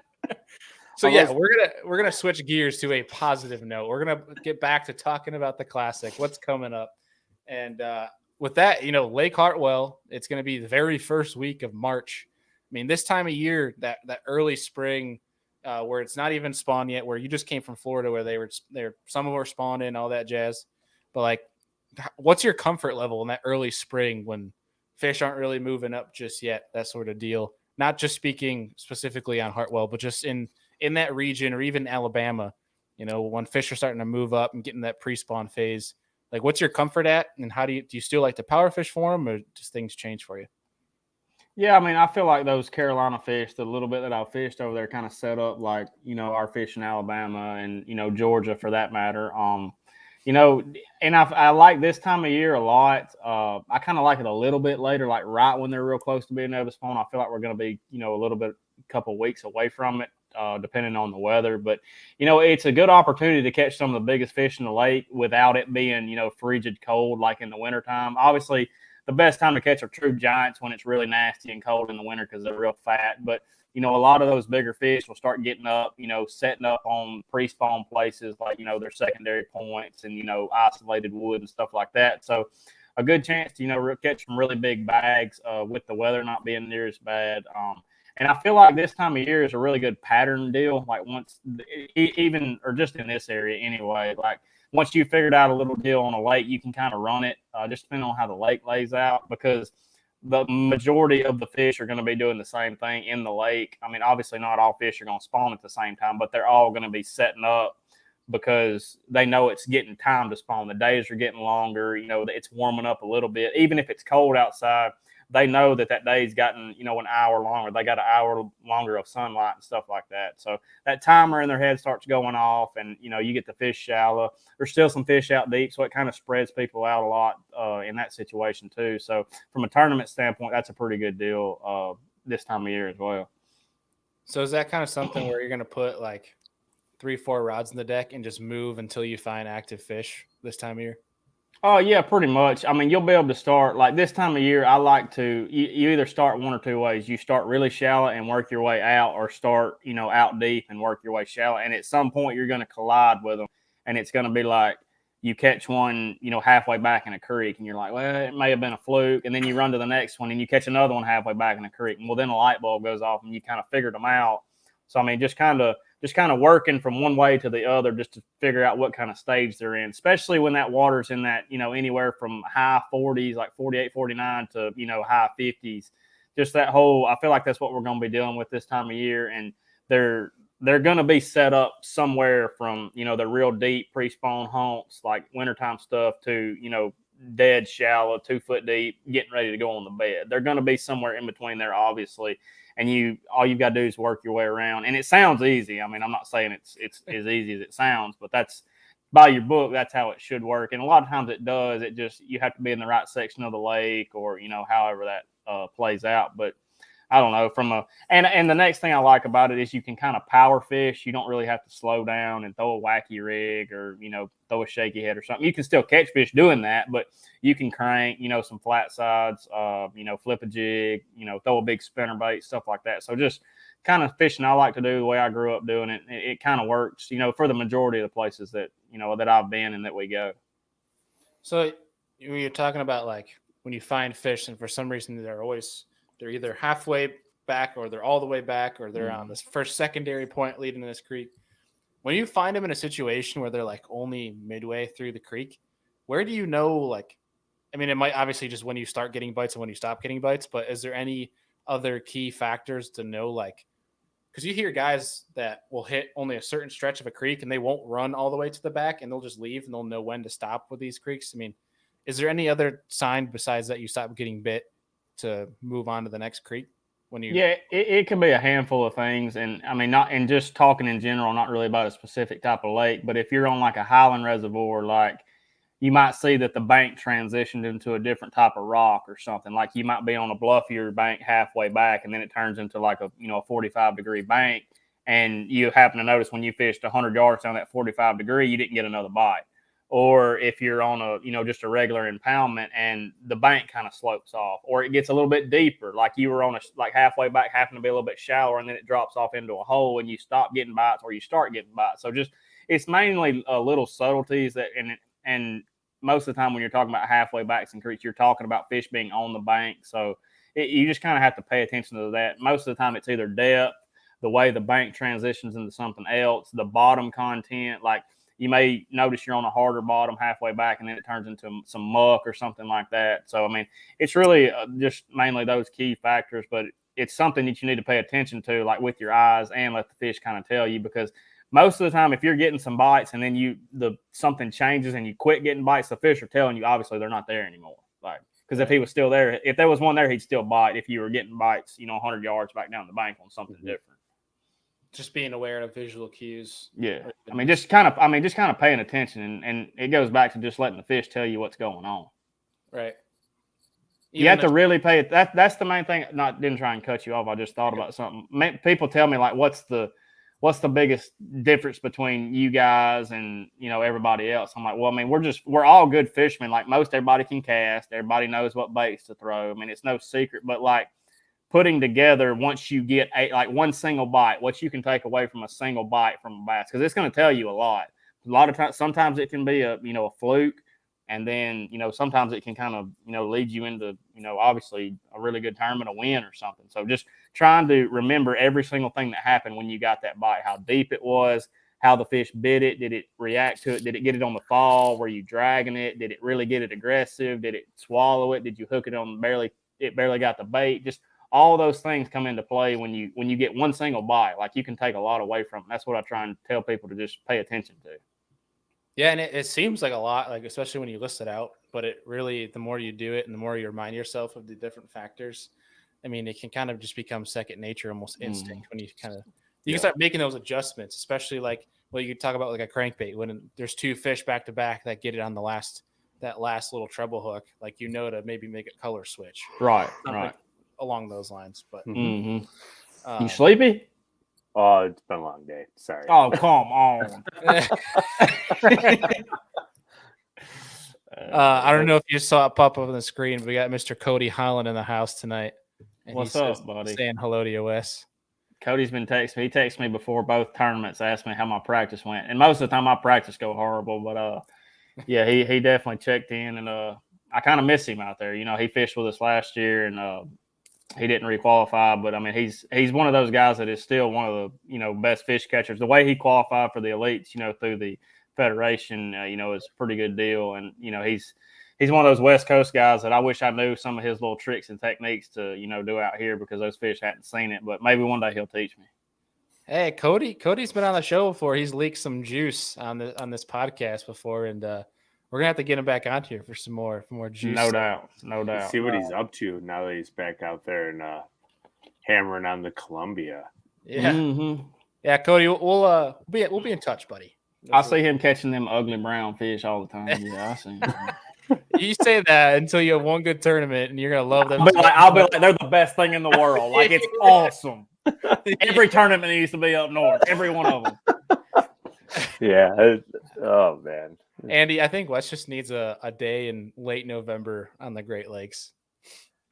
So yeah, we're gonna switch gears to a positive note. We're gonna get back to talking about the classic, what's coming up, and with that, Lake Hartwell, it's gonna be the very first week of March. I mean, this time of year, that early spring, where it's not even spawned yet, where you just came from Florida, where some of them were spawned in, all that jazz. But like, what's your comfort level in that early spring when fish aren't really moving up just yet? That sort of deal. Not just speaking specifically on Hartwell, but just in that region or even Alabama, when fish are starting to move up and get in that pre-spawn phase. Like, what's your comfort at, and how do you still like to power fish for them, or just things change for you? Yeah, I mean, I feel like those Carolina fish, the little bit that I've fished over there, kind of set up like our fish in Alabama and Georgia for that matter. And I like this time of year a lot. I kind of like it a little bit later, like right when they're real close to being able to spawn. I feel like we're going to be a little bit, a couple of weeks away from it. Depending on the weather, but it's a good opportunity to catch some of the biggest fish in the lake without it being frigid cold like in the wintertime. Obviously the best time to catch are true giants when it's really nasty and cold in the winter because they're real fat, but a lot of those bigger fish will start getting up, setting up on pre-spawn places like their secondary points and isolated wood and stuff like that. So a good chance to catch some really big bags with the weather not being near as bad. And I feel like this time of year is a really good pattern deal. Like just in this area anyway, like once you figured out a little deal on a lake, you can kind of run it just depending on how the lake lays out, because the majority of the fish are going to be doing the same thing in the lake. I mean, obviously not all fish are going to spawn at the same time, but they're all going to be setting up because they know it's getting time to spawn. The days are getting longer. It's warming up a little bit. Even if it's cold outside, they know that day's gotten, an hour longer. They got an hour longer of sunlight and stuff like that. So that timer in their head starts going off and, you get the fish shallow. There's still some fish out deep, so it kind of spreads people out a lot in that situation too. So from a tournament standpoint, that's a pretty good deal this time of year as well. So is that kind of something where you're going to put like 3-4 rods in the deck and just move until you find active fish this time of year? Oh, yeah, pretty much. I mean, you'll be able to start like this time of year. I like to you either start one or two ways. You start really shallow and work your way out, or start, out deep and work your way shallow. And at some point, you're going to collide with them. And it's going to be like you catch one, halfway back in a creek. And you're like, well, it may have been a fluke. And then you run to the next one and you catch another one halfway back in a creek. And well, then a light bulb goes off and you kind of figured them out. So, I mean, just kind of working from one way to the other just to figure out what kind of stage they're in, especially when that water's in that, anywhere from high 40s, like 48, 49 to, high 50s. Just that whole, I feel like that's what we're going to be dealing with this time of year. And they're going to be set up somewhere from, the real deep pre-spawn haunts, like wintertime stuff, to, dead shallow, 2 foot deep, getting ready to go on the bed. They're going to be somewhere in between there, obviously. And all you've got to do is work your way around. And it sounds easy. I mean, I'm not saying it's as easy as it sounds, but that's by your book, that's how it should work. And a lot of times it does. It just, you have to be in the right section of the lake, or, however that plays out. But I don't know, and the next thing I like about it is you can kind of power fish. You don't really have to slow down and throw a wacky rig, or, throw a shaky head or something. You can still catch fish doing that, but you can crank, some flat sides, flip a jig, throw a big spinner bait, stuff like that. So just kind of fishing I like to do the way I grew up doing it. It kind of works, for the majority of the places that, that I've been and that we go. So when you're talking about like when you find fish and for some reason they're either halfway back, or they're all the way back, or they're on this first secondary point leading to this creek. When you find them in a situation where they're like only midway through the creek, where do you know, like, I mean, it might obviously just when you start getting bites and when you stop getting bites, but is there any other key factors to know, like, because you hear guys that will hit only a certain stretch of a creek and they won't run all the way to the back and they'll just leave and they'll know when to stop with these creeks. I mean, is there any other sign besides that you stop getting bit to move on to the next creek? It can be a handful of things. And I mean, not in just talking in general, not really about a specific type of lake, but if you're on like a highland reservoir, like you might see that the bank transitioned into a different type of rock or something. Like you might be on a bluffier bank halfway back, and then it turns into like a 45-degree bank, and you happen to notice when you fished 100 yards down that 45 degree, you didn't get another bite. Or if you're on a, just a regular impoundment and the bank kind of slopes off, or it gets a little bit deeper, like you were on like halfway back, happen to be a little bit shallower, and then it drops off into a hole and you stop getting bites or you start getting bites. So just, it's mainly little subtleties that, and most of the time when you're talking about halfway backs and creeks, you're talking about fish being on the bank. So you just kind of have to pay attention to that. Most of the time it's either depth, the way the bank transitions into something else, the bottom content, like, you may notice you're on a harder bottom halfway back, and then it turns into some muck or something like that. So, I mean, it's really just mainly those key factors, but it's something that you need to pay attention to, like with your eyes, and let the fish kind of tell you, because most of the time, if you're getting some bites and then something changes and you quit getting bites, the fish are telling you, obviously, they're not there anymore. Like, because if he was still there, if there was one there, he'd still bite if you were getting bites, 100 yards back down the bank on something different. Just being aware of visual cues. Yeah. I mean, just kind of paying attention, and it goes back to just letting the fish tell you what's going on. Right. You have to really pay it. That's the main thing. Didn't try and cut you off. I just thought about something. People tell me, like, what's the biggest difference between you guys and, everybody else? I'm like, well, I mean, we're all good fishermen. Like, most everybody can cast. Everybody knows what baits to throw. I mean, it's no secret, but like, putting together, once you get one single bite, what you can take away from a single bite from a bass, because it's going to tell you a lot. A lot of times, sometimes it can be a fluke, and then sometimes it can kind of lead you into obviously a really good tournament, a win or something. So just trying to remember every single thing that happened when you got that bite, how deep it was, how the fish bit it, did it react to it, did it get it on the fall, were you dragging it, did it really get it aggressive, did it swallow it, did you hook it on it barely got the bait, just all those things come into play when you get one single bite. Like, you can take a lot away from it. That's what I try and tell people to just pay attention to. Yeah, and it seems like a lot, like, especially when you list it out, but it really, the more you do it and the more you remind yourself of the different factors, I mean, it can kind of just become second nature, almost instinct, when you can start making those adjustments, especially like, well, you could talk about like a crankbait when there's 2 fish back to back that get it on that last little treble hook, like, to maybe make it color switch. Right. Along those lines, but you sleepy? Oh, it's been a long day. Sorry. Oh, come on. I don't know if you saw it pop up on the screen, but we got Mr. Cody Holland in the house tonight. And what's up, buddy? Saying hello to you, Wes. Cody's been texting me. He texted me before both tournaments, asked me how my practice went. And most of the time my practice go horrible, but yeah, he definitely checked in, and I kind of miss him out there. He fished with us last year, and he didn't re-qualify, but I mean, he's one of those guys that is still one of the best fish catchers. The way he qualified for the elites, through the federation, is a pretty good deal. And he's one of those West Coast guys that I wish I knew some of his little tricks and techniques to do out here, because those fish hadn't seen it. But maybe one day he'll teach me. Hey, Cody's been on the show before. He's leaked some juice on this podcast before, and we're gonna have to get him back on here for some more juice. No doubt. Let's see what he's up to now that he's back out there and hammering on the Columbia. Yeah, Mm-hmm. yeah, Cody, we'll be in touch, buddy. I see him catching them ugly brown fish all the time. Yeah, I see him. You say that until you have one good tournament, and you're gonna love them. I'll be like, they're the best thing in the world. Like, it's awesome. Every tournament needs to be up north. Every one of them. Yeah. Oh man. Andy, I think Wes just needs a day in late November on the Great Lakes.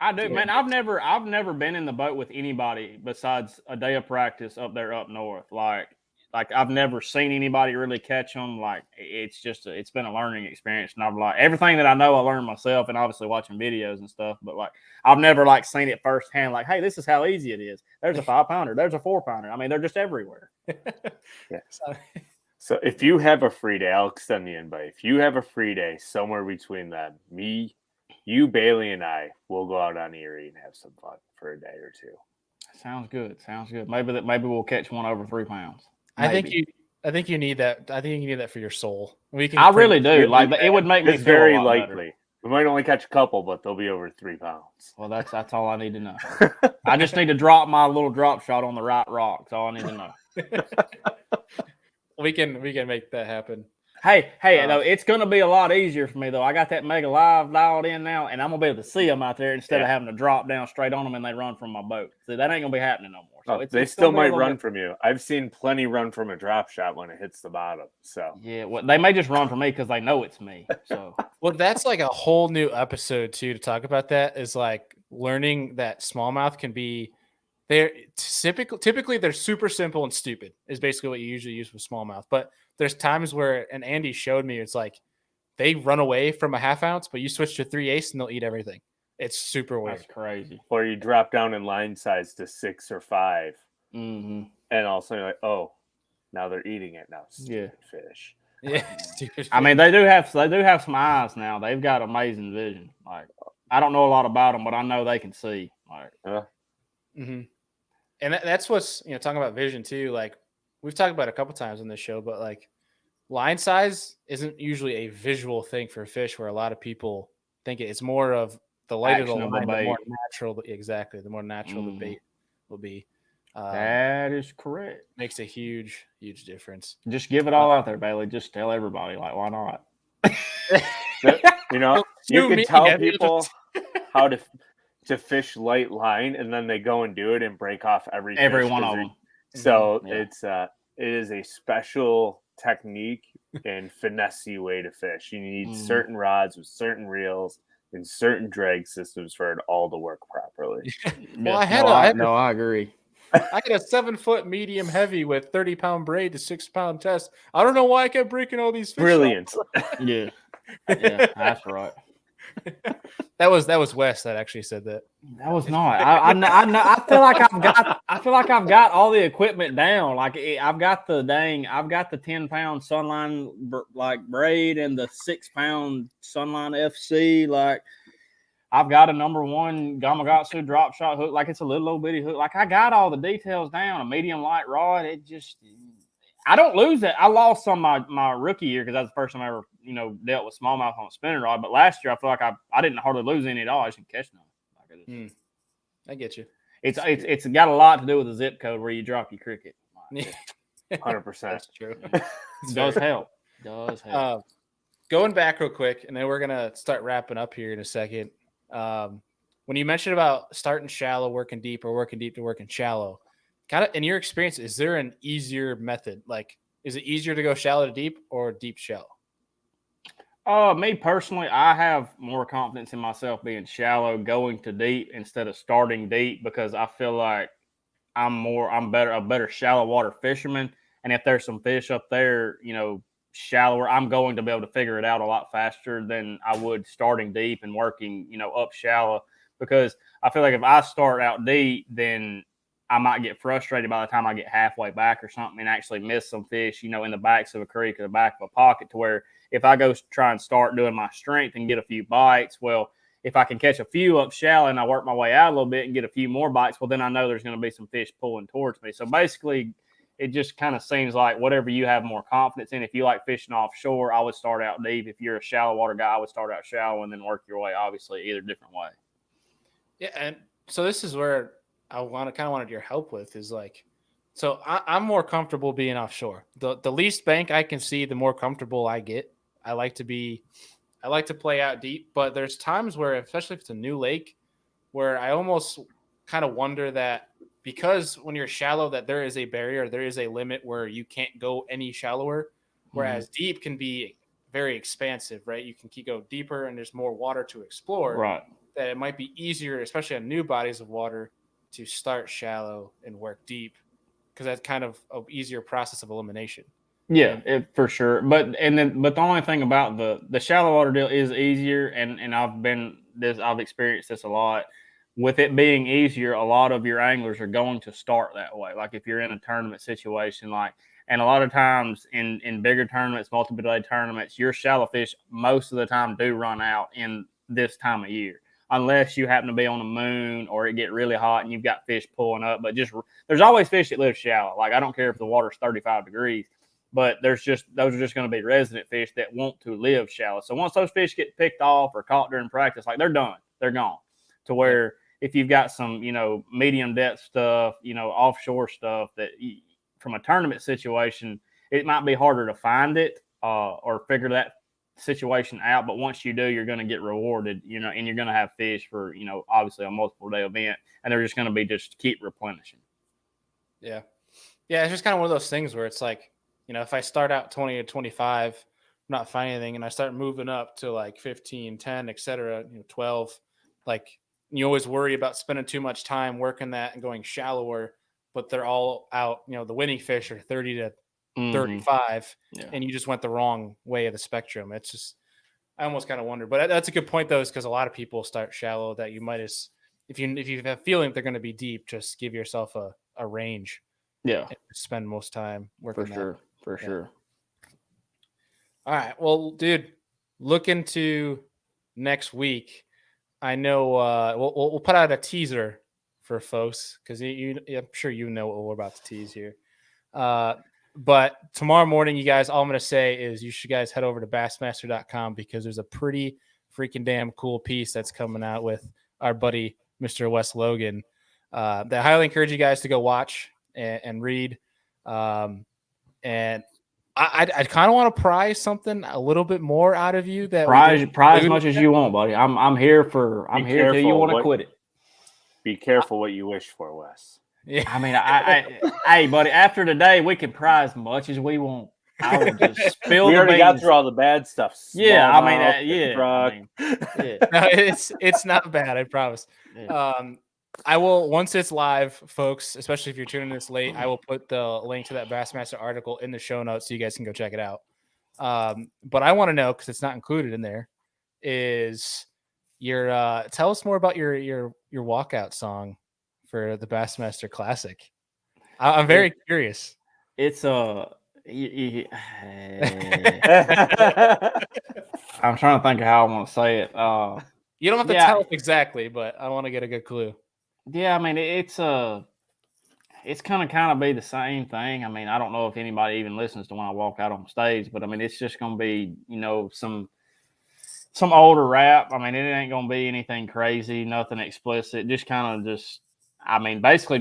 I do, man. I've never been in the boat with anybody besides a day of practice up there up north. Like I've never seen anybody really catch them. Like, it's been a learning experience, and I've like everything that I know I learned myself, and obviously watching videos and stuff. But like, I've never like seen it firsthand. Like, hey, this is how easy it is. There's a 5-pounder. There's a 4-pounder. I mean, they're just everywhere. Yeah. So if you have a free day, I'll extend the invite. If you have a free day somewhere between them, me, you, Bailey, and I will go out on Erie and have some fun for a day or two. Sounds good. Maybe we'll catch one over 3 pounds. Maybe. I think you need that. I think you need that for your soul. I really do. Like, it would make me feel very a lot likely. better. We might only catch a couple, but they'll be over 3 pounds. Well, that's all I need to know. I just need to drop my little drop shot on the right rock. That's all I need to know. We can make that happen. Hey, though, it's going to be a lot easier for me, though. I got that Mega Live dialed in now, and I'm going to be able to see them out there instead of having to drop down straight on them and they run from my boat. See, that ain't going to be happening no more. So they still might run from you. I've seen plenty run from a drop shot when it hits the bottom. So yeah, well, they may just run from me because they know it's me. So well, that's like a whole new episode too to talk about. That is like learning that smallmouth can be. They're typically they're super simple and stupid is basically what you usually use with smallmouth. But there's times where, and Andy showed me, it's like they run away from a 1/2 ounce, but you switch to 3/8 and they'll eat everything. It's super weird. That's crazy. Or you drop down in line size to 6 or 5, mm-hmm. and all of a sudden you're like, oh, now they're eating it now. Stupid fish. Yeah, stupid fish. I mean, they do have some eyes now. They've got amazing vision. Like, I don't know a lot about them, but I know they can see. Like, mm-hmm. And that's what's, talking about vision too. Like, we've talked about it a couple times on this show, but like line size isn't usually a visual thing for a fish, where a lot of people think it's more of the lighter the line, the more natural. Exactly, the more natural the bait will be. That is correct. Makes a huge difference. Just give it all out there, Bailey. Just tell everybody, like, why not? You can tell people how to fish light line, and then they go and do it and break off every one of them. So it is a special technique and finessey way to fish. You need certain rods with certain reels and certain drag systems for it all to work properly. Well, I agree. I had a 7-foot medium heavy with 30-pound braid to 6-pound test. I don't know why I kept breaking all these fish. Brilliant. Yeah, that's right. That was Wes that actually said that. That was not. I feel like I've got all the equipment down. Like, I've got the 10-pound Sunline like braid and the 6-pound Sunline FC. Like, I've got a #1 Gamakatsu drop shot hook. Like, it's a little old bitty hook. Like, I got all the details down. A medium light rod. I don't lose that. I lost some my rookie year because that's the first time I ever, dealt with smallmouth on a spinning rod. But last year I feel like I didn't hardly lose any at all. I just didn't catch none. I get you. It's got a lot to do with the zip code where you drop your cricket. 100%. That's true. It does help. Going back real quick, and then we're gonna start wrapping up here in a second. When you mentioned about starting shallow, working deep, or working deep to working shallow, kind of in your experience, is there an easier method? Like, is it easier to go shallow to deep or deep to shallow? Me personally, I have more confidence in myself being shallow, going to deep instead of starting deep, because I feel like I'm a better shallow water fisherman. And if there's some fish up there, shallower, I'm going to be able to figure it out a lot faster than I would starting deep and working, up shallow, because I feel like if I start out deep, then I might get frustrated by the time I get halfway back or something and actually miss some fish, in the backs of a creek or the back of a pocket, to where if I go try and start doing my strength and get a few bites, well, if I can catch a few up shallow and I work my way out a little bit and get a few more bites, well, then I know there's going to be some fish pulling towards me. So basically, it just kind of seems like whatever you have more confidence in. If you like fishing offshore, I would start out deep. If you're a shallow water guy, I would start out shallow and then work your way, obviously, either different way. Yeah, and so this is where I wanted your help with is like, so I'm more comfortable being offshore. The least bank I can see, the more comfortable I get. I like to play out deep, but there's times where, especially if it's a new lake, where I almost kind of wonder that because when you're shallow, that there is a barrier, there is a limit where you can't go any shallower, whereas deep can be very expansive, right? You can go deeper and there's more water to explore. Right. That it might be easier, especially on new bodies of water, to start shallow and work deep because that's kind of an easier process of elimination. Yeah, for sure. But the only thing about the shallow water deal is easier, and I've experienced this a lot. With it being easier, a lot of your anglers are going to start that way. Like if you're in a tournament situation, and a lot of times in bigger tournaments, multiple day tournaments, your shallow fish most of the time do run out in this time of year, unless you happen to be on the moon or it get really hot and you've got fish pulling up. But there's always fish that live shallow. Like I don't care if the water's 35 degrees. But those are just going to be resident fish that want to live shallow. So once those fish get picked off or caught during practice, like they're done, they're gone. To where if you've got some, medium depth stuff, offshore stuff that from a tournament situation, it might be harder to find it or figure that situation out. But once you do, you're going to get rewarded, and you're going to have fish for, obviously a multiple day event, and they're just going to be just keep replenishing. Yeah. Yeah. It's just kind of one of those things where it's like, if I start out 20 or 25, not finding anything, and I start moving up to like 15, 10, et cetera, 12, like you always worry about spending too much time working that and going shallower, but they're all out, the winning fish are 30 to 35, and you just went the wrong way of the spectrum. It's just, I almost kind of wonder, but that's a good point though, is because a lot of people start shallow that you might if you have a feeling they're going to be deep, just give yourself a range. Yeah. And spend most time working For sure. All right. Well, dude, look into next week. I know we'll put out a teaser for folks because I'm sure you know what we're about to tease here. But tomorrow morning, you guys, all I'm going to say is you should guys head over to bassmaster.com because there's a pretty freaking damn cool piece that's coming out with our buddy, Mr. Wes Logan. That I highly encourage you guys to go watch and read. And I kind of want to prize something a little bit more out of you. That prize as much as you want, buddy. I'm here till you want to quit it. Be careful what you wish for, Wes. Yeah. I mean, hey, buddy. After today, we can prize as much as we want. I will just spill. We the already beans. got through all the bad stuff. Yeah, I mean, No, it's not bad. I promise. Yeah. I will, once it's live, folks, especially if you're tuning this late, I will put the link to that Bassmaster article in the show notes so you guys can go check it out. But I want to know, because it's not included in there, is tell us more about your walkout song for the Bassmaster Classic. I'm very curious. It's I'm trying to think of how I want to say it. You don't have to tell us exactly, but I want to get a good clue. Yeah, I mean, it's gonna kind of be the same thing. I mean, I don't know if anybody even listens to when I walk out on stage, but I mean, it's just gonna be, some older rap. I mean, it ain't gonna be anything crazy, nothing explicit. Just kind of basically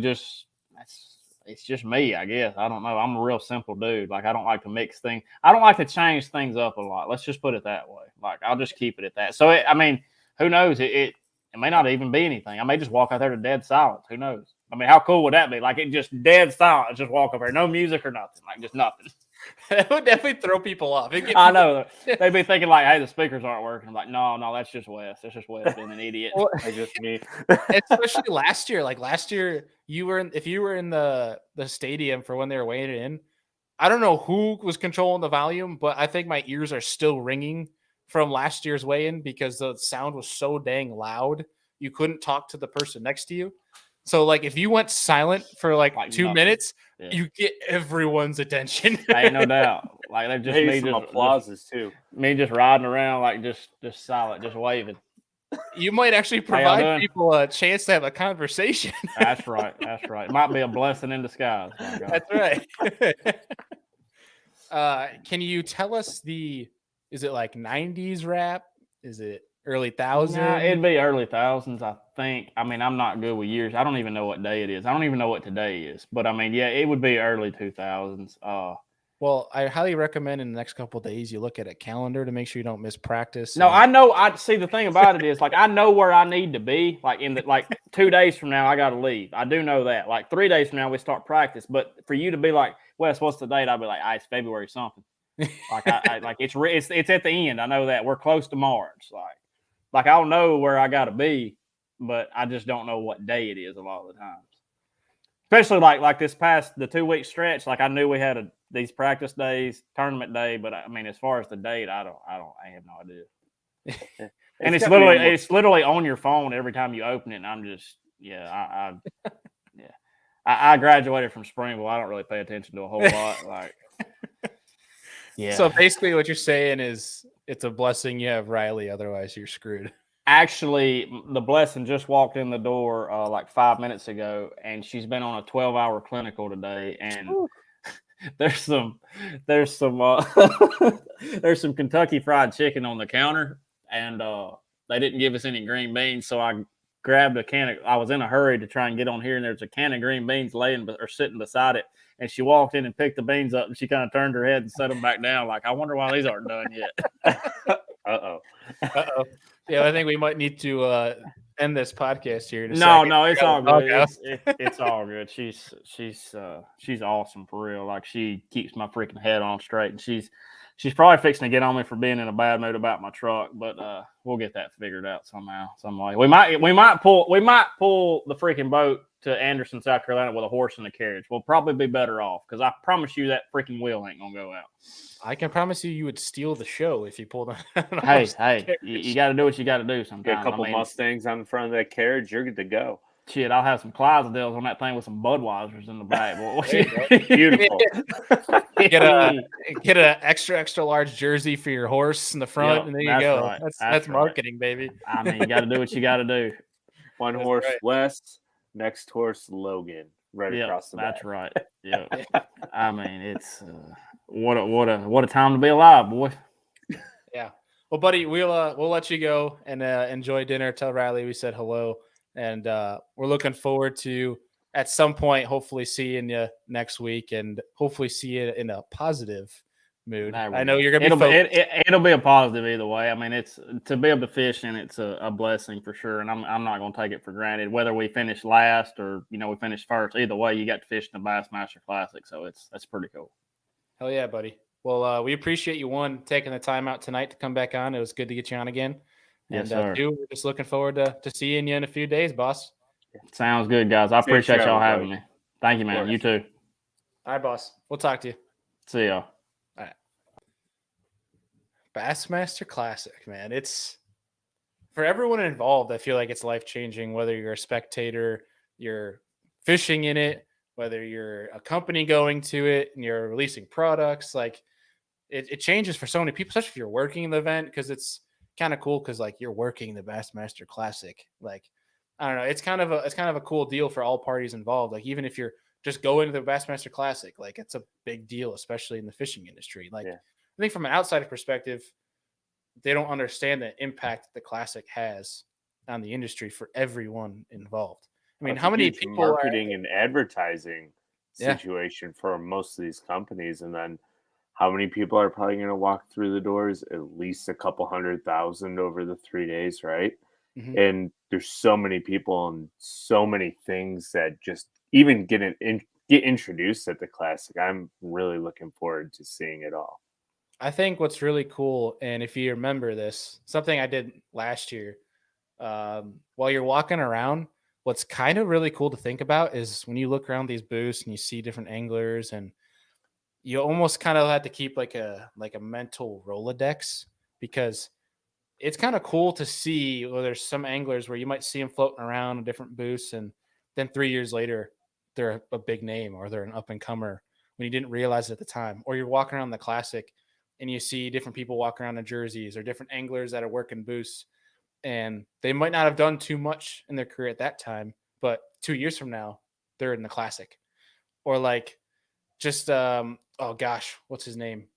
it's just me, I guess. I don't know. I'm a real simple dude. Like, I don't like to mix things. I don't like to change things up a lot. Let's just put it that way. Like, I'll just keep it at that. So, who knows? It may not even be anything. I may just walk out there to dead silence. Who knows? I mean, how cool would that be? Like, it just dead silence. Just walk over there. No music or nothing. Like, just nothing. That would definitely throw people off. I know. They'd be thinking like, hey, the speakers aren't working. I'm like, no, that's just Wes. That's just Wes being an idiot. Well, That's just me. Especially last year. Like last year, if you were in the stadium for when they were weighing it in, I don't know who was controlling the volume, but I think my ears are still ringing from last year's weigh-in because the sound was so dang loud. You couldn't talk to the person next to you. So, like, if you went silent for like 2 minutes, you get everyone's attention. Ain't no doubt. Like, they're just Maybe some applauses too. Me just riding around, like just silent, just waving. You might actually How y'all provide doing? people a chance to have a conversation. That's right. That's right. It might be a blessing in disguise. My God. That's right. Can you tell us is it like 90s rap? Is it early Nah, 1000s? it'd be early thousands, I think. I mean, I'm not good with years. I don't even know what day it is. I don't even know what today is. But I mean, yeah, it would be early 2000s. Well, I highly recommend in the next couple of days you look at a calendar to make sure you don't miss practice. No, I know. I see. The thing about it is, like, I know where I need to be. Like like 2 days from now, I got to leave. I do know that. Like 3 days from now, we start practice. But for you to be like, Wes, what's the date? I'll be like, it's February something. Like I like it's at the end. I know that we're close to March. Like I'll know where I got to be, but I just don't know what day it is a lot of the times. Especially like the 2 week stretch. Like I knew we had these practice days, tournament day, but I mean, as far as the date, I have no idea. And it's literally on your phone every time you open it. And I'm just, I graduated from Springville. I don't really pay attention to a whole lot. Like, yeah. So basically, what you're saying is it's a blessing you have Riley, otherwise you're screwed. Actually, the blessing just walked in the door like 5 minutes ago, and she's been on a 12-hour clinical today. And there's some there's some Kentucky Fried Chicken on the counter, and they didn't give us any green beans, so I grabbed a can. I was in a hurry to try and get on here, and there's a can of green beans sitting beside it. And she walked in and picked the beans up, and she kind of turned her head and set them back down. Like, I wonder why these aren't done yet. Uh-oh. Yeah, I think we might need to end this podcast here. No, it's all good. It's all good. She's awesome for real. Like, she keeps my freaking head on straight, and she's probably fixing to get on me for being in a bad mood about my truck, but we'll get that figured out somehow, some way. We might pull the freaking boat to Anderson, South Carolina with a horse and a carriage. We'll probably be better off because I promise you that freaking wheel ain't gonna go out. I can promise you would steal the show if you pulled on. Hey, you got to do what you got to do sometimes. Get a couple Mustangs on the front of that carriage, you're good to go. Shit, I'll have some Clydesdales on that thing with some Budweisers in the back. Beautiful. Get an extra large jersey for your horse in the front, and there you go. Right. That's marketing, baby. I mean, you got to do what you got to do. One horse Wes, next horse Logan, across the back. That's right. Yeah. I mean, it's what a time to be alive, boy. Yeah. Well, buddy, we'll let you go and enjoy dinner. Tell Riley we said hello, and we're looking forward to at some point hopefully seeing you next week, and hopefully see you in a positive mood. I know you're gonna be. It'll be a positive either way. I mean, it's to be able to fish, and it's a blessing for sure. And I'm not going to take it for granted whether we finish last or we finish first. Either way, you got to fish in the Bassmaster Classic, so that's pretty cool. Hell yeah, buddy. Well, we appreciate you taking the time out tonight to come back on. It was good to get you on again. Yes, and sir. We're just looking forward to seeing you in a few days, boss. Sounds good, guys. I appreciate y'all having me. Thank you, man. You too. All right, boss. We'll talk to you. See y'all. All right. Bassmaster Classic, man. It's for everyone involved. I feel like it's life-changing, whether you're a spectator, you're fishing in it, whether you're a company going to it and you're releasing products. Like it changes for so many people, especially if you're working in the event, because it's kind of cool because like you're working the Bassmaster Classic. Like, I don't know, it's kind of a cool deal for all parties involved. Like, even if you're just going to the Bassmaster Classic, like it's a big deal, especially in the fishing industry. Like, I think from an outsider perspective, they don't understand the impact that the Classic has on the industry for everyone involved. I mean, how many people marketing and advertising situation for most of these companies, and then how many people are probably going to walk through the doors? At least a couple 100,000 over the 3 days, right? Mm-hmm. And there's so many people and so many things that just even get introduced at the Classic. I'm really looking forward to seeing it all. I think what's really cool, and if you remember this, something I did last year, while you're walking around, what's kind of really cool to think about is when you look around these booths and you see different anglers, and you almost kind of have to keep like a mental Rolodex, because it's kind of cool to see. Well, there's some anglers where you might see them floating around in different booths, and then 3 years later, they're a big name or they're an up and comer when you didn't realize it at the time. Or you're walking around the Classic and you see different people walking around in jerseys, or different anglers that are working booths. and they might not have done too much in their career at that time, but 2 years from now, they're in the Classic. Or like just oh gosh, what's his name?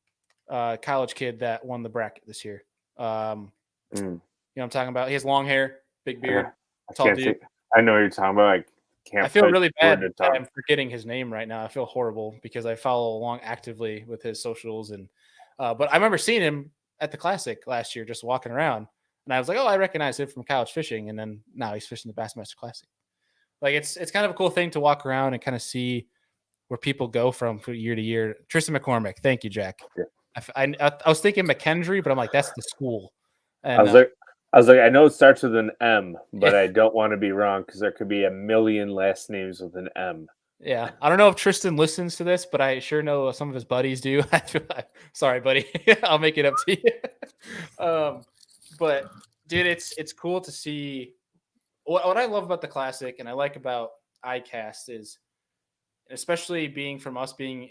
College kid that won the bracket this year. You know what I'm talking about? He has long hair, big beard, tall dude. I know what you're talking about. I can't. I feel really bad that I'm forgetting his name right now. I feel horrible because I follow along actively with his socials, and but I remember seeing him at the Classic last year, just walking around, and I was like, oh, I recognize him from college fishing, and then now he's fishing the Bassmaster Classic. Like it's kind of a cool thing to walk around and kind of see where people go from year to year. Tristan McCormick, thank you, Jack. Yeah. I was thinking McKendry, but I'm like, that's the school. And I was like, I know it starts with an M, but I don't want to be wrong because there could be a million last names with an M. Yeah, I don't know if Tristan listens to this, but I sure know some of his buddies do. Sorry, buddy. I'll make it up to you. But dude, it's cool to see. What I love about the Classic and I like about ICAST is, especially being from us being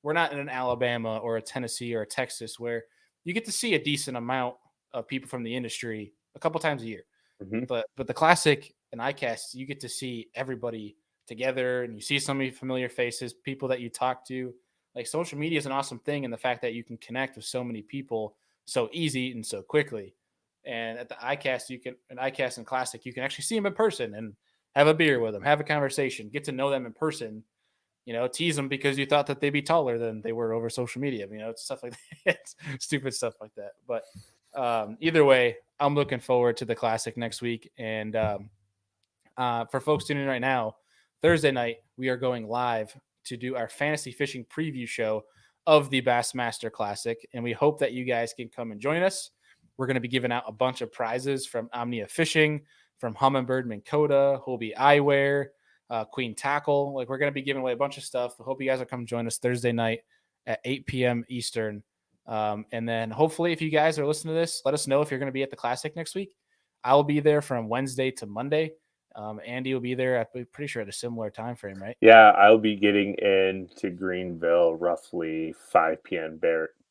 we're not in an Alabama or a Tennessee or a Texas where you get to see a decent amount of people from the industry a couple times a year. Mm-hmm. But the Classic and ICAST, you get to see everybody together and you see so many familiar faces, people that you talk to. Like social media is an awesome thing, and the fact that you can connect with so many people so easy and so quickly. And at the ICAST and Classic, you can actually see them in person and have a beer with them, have a conversation, get to know them in person. You know, tease them because you thought that they'd be taller than they were over social media. You know, stuff like that, stupid stuff like that. But either way, I'm looking forward to the Classic next week. And for folks tuning in right now, Thursday night, we are going live to do our fantasy fishing preview show of the Bassmaster Classic. And we hope that you guys can come and join us. We're going to be giving out a bunch of prizes from Omnia Fishing, from Humminbird Minn Kota, Hobie Eyewear, Queen Tackle. Like, we're going to be giving away a bunch of stuff. I hope you guys will come join us Thursday night at 8 p.m. Eastern. And then hopefully, if you guys are listening to this, let us know if you're going to be at the Classic next week. I'll be there from Wednesday to Monday. Andy will be there. I'm pretty sure at a similar time frame, right? Yeah, I'll be getting into Greenville roughly 5 p.m.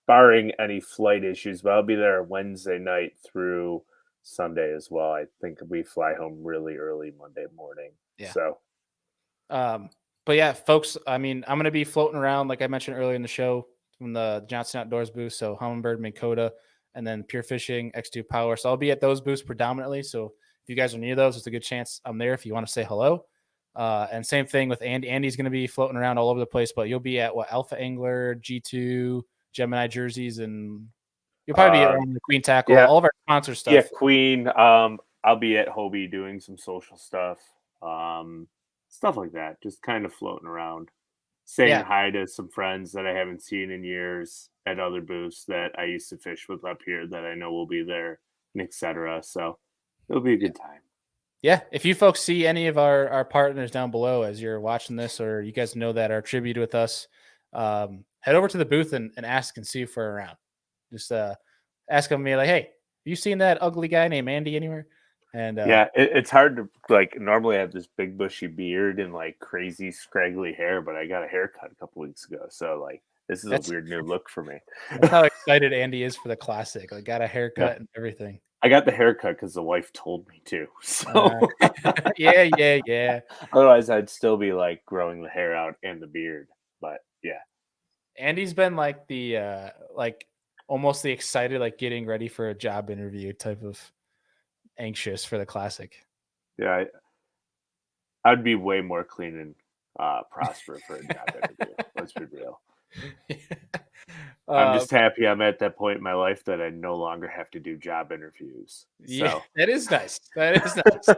barring any flight issues, but I'll be there Wednesday night through Sunday as well. I think we fly home really early Monday morning. Yeah. So, but yeah, folks, I mean, I'm going to be floating around, like I mentioned earlier in the show, from the Johnson Outdoors booth. So Humminbird, Minn Kota, and then Pure Fishing, X2 Power. So I'll be at those booths predominantly. So if you guys are near those, it's a good chance I'm there if you want to say hello. And same thing with Andy. Andy's going to be floating around all over the place, but you'll be at Alpha Angler, G2, Gemini jerseys, and you'll probably be on the Queen Tackle, all of our sponsor stuff. Yeah, Queen. I'll be at Hobie doing some social stuff, stuff like that. Just kind of floating around, saying hi to some friends that I haven't seen in years at other booths that I used to fish with up here that I know will be there, and etc. So it'll be a good time. Yeah, if you folks see any of our partners down below as you're watching this, or you guys know that are tribute with us, head over to the booth and ask and see if we're around. Just ask them, be like, hey, have you seen that ugly guy named Andy anywhere? And it's hard to, like, normally I have this big bushy beard and like crazy scraggly hair, but I got a haircut a couple weeks ago. So like, this is a weird new look for me. That's how excited Andy is for the Classic. Like, got a haircut and everything. I got the haircut because the wife told me to. So yeah. Otherwise, I'd still be like growing the hair out and the beard. But yeah, Andy's been like the like almost the excited, like getting ready for a job interview type of anxious for the Classic. Yeah, I'd be way more clean and prosperous for a job interview. Let's be real. I'm just happy I'm at that point in my life that I no longer have to do job interviews. Yeah, that is nice. That is nice.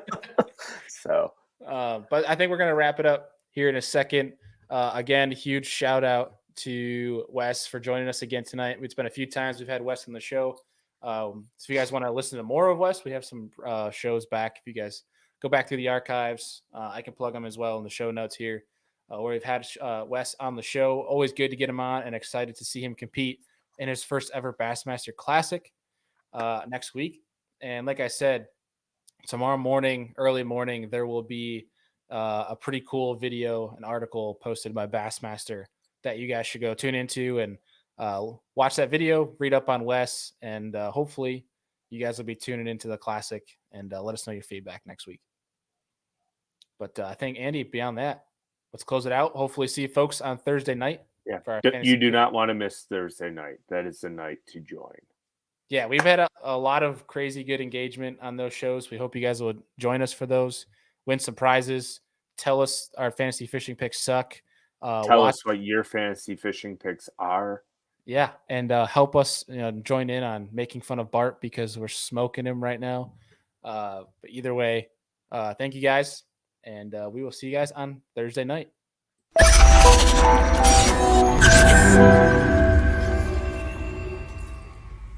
So, but I think we're gonna wrap it up here in a second. Again, huge shout out to Wes for joining us again tonight. It's been a few times we've had Wes on the show. So if you guys want to listen to more of Wes, we have some shows back. If you guys go back through the archives, I can plug them as well in the show notes here. Where we've had Wes on the show. Always good to get him on, and excited to see him compete in his first ever Bassmaster Classic next week. And like I said, tomorrow morning, early morning, there will be a pretty cool video, an article posted by Bassmaster that you guys should go tune into and watch that video, read up on Wes, and hopefully, you guys will be tuning into the Classic, and let us know your feedback next week. But I think, Andy, beyond that, let's close it out. Hopefully see you folks on Thursday night. Yeah, for our you fantasy do pick. not want to miss Thursday night. That is the night to join. Yeah, we've had a lot of crazy good engagement on those shows. We hope you guys will join us for those, win some prizes, tell us our fantasy fishing picks suck. Tell us what your fantasy fishing picks are. Yeah, and help us join in on making fun of Bart because we're smoking him right now. But either way, thank you guys, and we will see you guys on Thursday night.